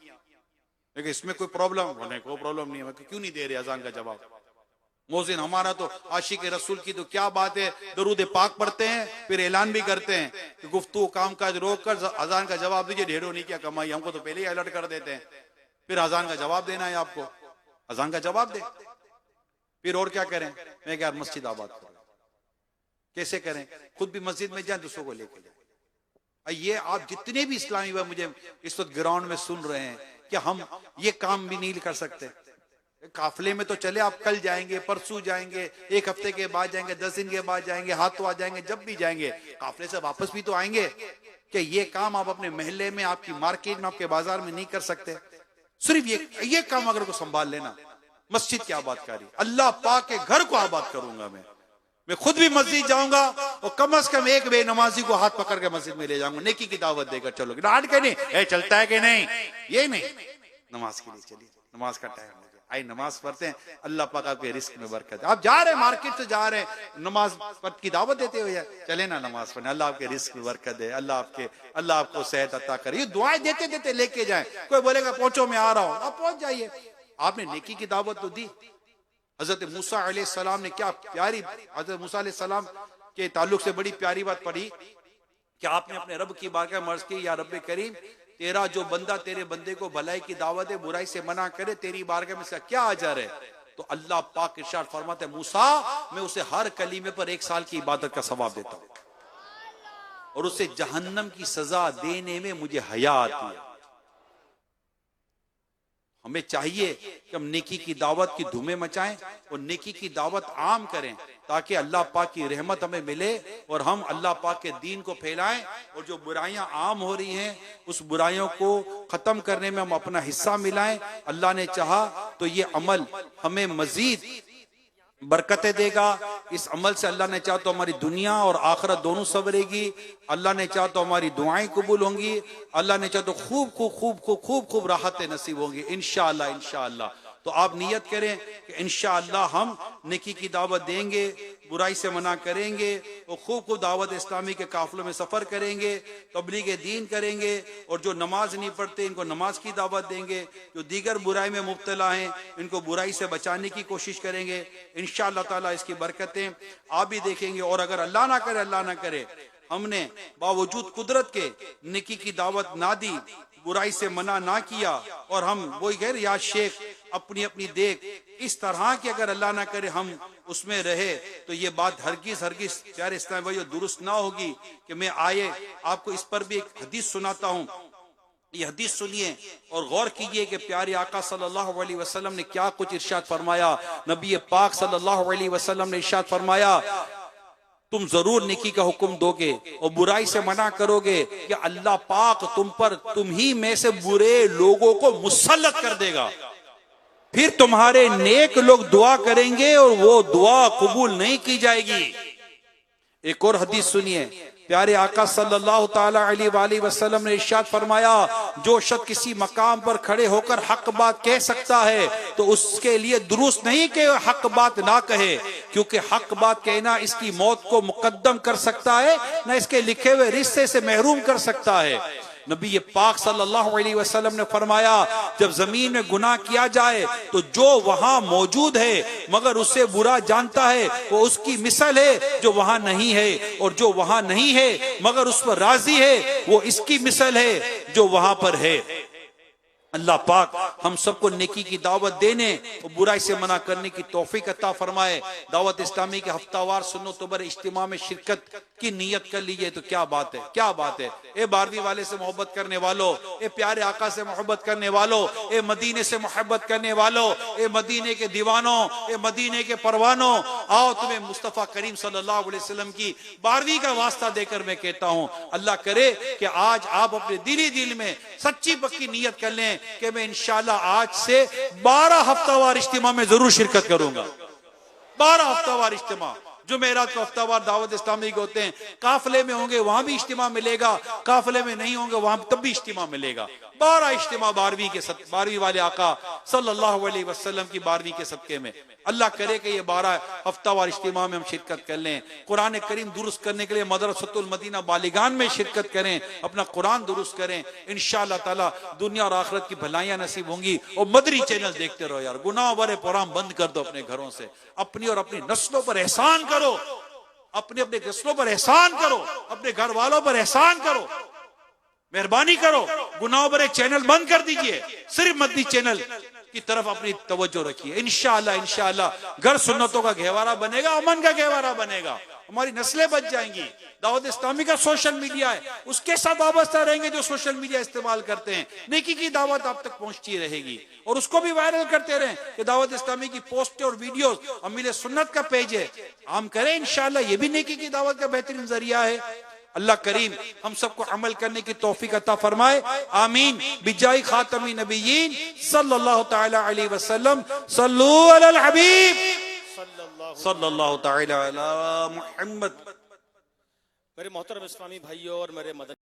लेकिन इसमें कोई प्रॉब्लम नहीं, कोई प्रॉब्लम नहीं है, क्यों नहीं दे रहे अजान का जवाब। मोजिन हमारा तो आशिक रसूल की तो क्या बात है, दरूद पाक पढ़ते हैं, फिर ऐलान भी करते हैं कि गुफ्तगू काम काज रोक कर अजान का जवाब दीजिए, ढेरों नहीं क्या कमाई। हमको तो पहले ही अलर्ट कर देते हैं, फिर अजान का जवाब देना है आपको, अजान का जवाब दे। फिर और क्या करें, मैं क्या मस्जिद आबाद करें, कैसे करें, खुद भी मस्जिद में जाए, दूसरों को लेकर जाए। ये आप जितने भी इस्लामी भाई मुझे इस वक्त ग्राउंड में सुन रहे हैं, क्या हम ये काम भी नहीं कर सकते? काफले में तो चले, आप कल जाएंगे, परसों जाएंगे, 1 हफ्ते के बाद जाएंगे, 10 दिन के बाद जाएंगे, हाथों आ जाएंगे, जब भी जाएंगे काफले से वापस भी तो आएंगे। क्या ये काम आप अपने महल्ले में, आपकी मार्केट में, आपके बाजार में नहीं कर सकते? सिर्फ ये काम अगर को संभाल लेना, मस्जिद की आबादकारी, अल्लाह पाक के घर को आबाद करूंगा मैं खुद भी मस्जिद जाऊंगा और कम से कम एक बेनमाजी को हाथ पकड़ के मस्जिद में ले जाऊंगा, नेकी की दावत देकर चलोगे। डांट के नहीं, चलता है कि नहीं, ये नहीं, नमाज के लिए चलिए, नमाज का टाइम हो गया, आइए नमाज पढ़ते हैं, अल्लाह पाक आपके रिस्क में बरकत है। आप जा रहे हैं मार्केट से जा रहे हैं, नमाज की दावत देते हो या चले ना नमाज पढ़ने, अल्लाह आपके रिस्क में बरकत है, अल्लाह आपको सेहत अता करे। ये दुआएं देते देते लेके जाए। कोई बोलेगा पहुंचो मैं आ रहा हूं, आप पहुंच जाइए। आपने नेकी की दावत तो दी। हजरत मूसा अलैहिस्सलाम ने क्या प्यारी, हजरत मूसा अलैहिस्सलाम के ताल्लुक से बड़ी प्यारी बात पढ़ी कि आपने अपने रब की बारगाह में अर्ज की, या रब करीम, तेरा जो बंदा तेरे बंदे को भलाई की दावत है, बुराई से मना करे, तेरी बारगाह में से क्या अजर है? तो अल्लाह पाक इरशाद फरमाते हैं, मूसा मैं उसे हर कलीमे पर 1 साल की इबादत का सवाब देता हूं और उसे जहन्नम की सजा देने में मुझे हया आती है। हमें चाहिए कि हम नेकी की दावत की धूमें मचाएं और नेकी की दावत आम करें ताकि अल्लाह पाक की रहमत हमें मिले और हम अल्लाह पाक के दीन को फैलाएं। और जो बुराइयां आम हो रही हैं उस बुराइयों को खत्म करने में हम अपना हिस्सा मिलाएं। अल्लाह ने चाहा तो ये अमल हमें मजीद बरकतें देगा। इस अमल से अल्लाह ने चाहा तो हमारी दुनिया और आखिरत दोनों संवरेगी। अल्लाह ने चाहा तो हमारी दुआएं कबूल होंगी। अल्लाह ने चाहा तो खूब राहतें नसीब होंगी इंशाअल्लाह इंशाअल्लाह। तो आप नियत करें कि इंशाअल्लाह हम नेकी की दावत देंगे, बुराई से मना करेंगे और खूब दावत इस्लामी के काफिलों में सफर करेंगे, तबलीग दीन करेंगे और जो नमाज नहीं पढ़ते इनको नमाज की दावत देंगे, जो दीगर बुराई में मुब्तला हैं इनको बुराई से बचाने की कोशिश करेंगे। इंशाअल्लाह ताला इसकी बरकतें आप भी देखेंगे। और अगर अल्लाह ना करे हमने बावजूद कुदरत के नेकी की दावत ना दी, बुराई से मना ना किया और हम वही गैर या शेख अपनी अपनी देख इस तरह की अगर अल्लाह ना करे हम उसमें रहे, तो ये बात हरगिज प्यारे इस्लाम भाइयों दुरुस्त ना होगी। कि मैं आए आपको इस पर भी एक हदीस सुनाता हूँ, ये हदीस सुनिए और गौर कीजिए कि प्यारे आका सल्लल्लाहु अलैहि वसल्लम ने क्या कुछ इरशाद फरमाया। नबी पाक सल्लल्लाहु अलैहि वसल्लम ने इरशाद फरमाया, तुम जरूर नेकी का हुक्म दोगे और बुराई से मना करोगे कि अल्लाह पाक तुम ही में से बुरे लोगों को मुसल्लत कर देगा। फिर तुम्हारे नेक लोग दुआ करेंगे और वो दुआ कबूल नहीं की जाएगी। एक और हदीस सुनिए, प्यारे आका सल्लल्लाहु ताला अलैहि वसल्लम ने इरशाद फरमाया, जो शख्स किसी मकाम पर खड़े होकर हक बात कह सकता है तो उसके लिए दुरुस्त नहीं कि हक बात ना कहे, क्योंकि हक बात कहना इसकी मौत को मुकद्दम कर सकता है, न इसके लिखे हुए रिश्ते से महरूम कर सकता है। नबी पाक सल्लल्लाहु अलैहि वसल्लम ने फरमाया, जब जमीन में गुनाह किया जाए तो जो वहां मौजूद है मगर उससे बुरा जानता है वो उसकी मिसल है जो वहां नहीं है, और जो वहां नहीं है मगर उस पर राजी है वो इसकी मिसल है जो वहां पर है। अल्लाह पाक हम सबको नेकी की दावत देने और बुराई से मना करने की तौफीक अता फरमाए। दावत इस्लामी के हफ्तावार सुन्नो तोबर इज्तिमा में शिरकत की नीयत कर लीजिए तो क्या बात है, क्या बात है। ए 12वीं वाले से मोहब्बत करने वालों, ए प्यारे आका से मोहब्बत करने वालों, ए मदीने से मोहब्बत करने वालों, ए मदीने के दीवानों, ए मदीने के परवानों, आओ तुम्हें मुस्तफा करीम सल्लल्लाहु अलैहि वसल्लम की 12वीं का वास्ता देकर मैं कहता हूं, अल्लाह करे कि आज आप अपने दिल में सच्ची पक्की नीयत कर लें कि मैं इंशाल्लाह आज से 12 हफ्तावार इज्तिमा में जरूर शिरकत करूंगा। 12 हफ्तावार इज्तिमा, जुमेरात को हफ्तावार दावत इस्लामी के होते हैं, काफिले में होंगे वहां भी इज्तिमा मिलेगा, काफिले में नहीं होंगे वहां तब भी इज्तिमा मिलेगा। 12 इज्तिमा 12वीं वाले आका सल्लल्लाहु अलैहि वसल्लम की 12वीं के सदके में। अल्लाह करे कि ये 12 हफ्तावार इज्तिमा में हम शिरकत कर लें। कुरान करीम दुरुस्त करने के लिए मदरसतुल मदीना बालिगान में शिरकत करें, अपना कुरान दुरुस्त करें। इंशाअल्लाह ताला दुनिया और आखिरत की भलाइयां नसीब होंगी। और मदरी चैनल देखते रहो यार, गुनाह भरे प्रोग्राम बंद कर दो अपने घरों से, अपनी और अपनी नस्लों पर एहसान करो, अपने नस्लों पर एहसान करो, अपने घर वालों पर एहसान करो, मेहरबानी करो, गुनाह भरे चैनल बंद कर दीजिए, सिर्फ मदनी चैनल की तरफ अपनी तवज्जो रखिए। इंशाअल्लाह घर सुन्नतों का गहवारा बनेगा, अमन का गहवारा बनेगा, हमारी नस्लें बच जाएंगी। दावत इस्लामी का सोशल मीडिया है, उसके साथ वाबस्ता रहेंगे जो सोशल मीडिया इस्तेमाल करते हैं। नेकी की दावत आप तक पहुंचती रहेगी और उसको भी वायरल करते रहें कि दावत इस्लामी की पोस्ट और वीडियो, अमीर सुन्नत का पेज है, आम करें। इंशाअल्लाह ये भी नेकी की दावत का बेहतरीन जरिया है। अल्लाह करीम हम सबको अमल करने की तौफीक अता फरमाए, आमीन। बिजाई खातमी नबीयीन सल्लल्लाहु ताला अलैहि वसल्लम, सल्लू अलल हबीब सल्लल्लाहु ताला अला मुहम्मद। मेरे मोहतरम इस्लामी भाइयों और मेरे मदन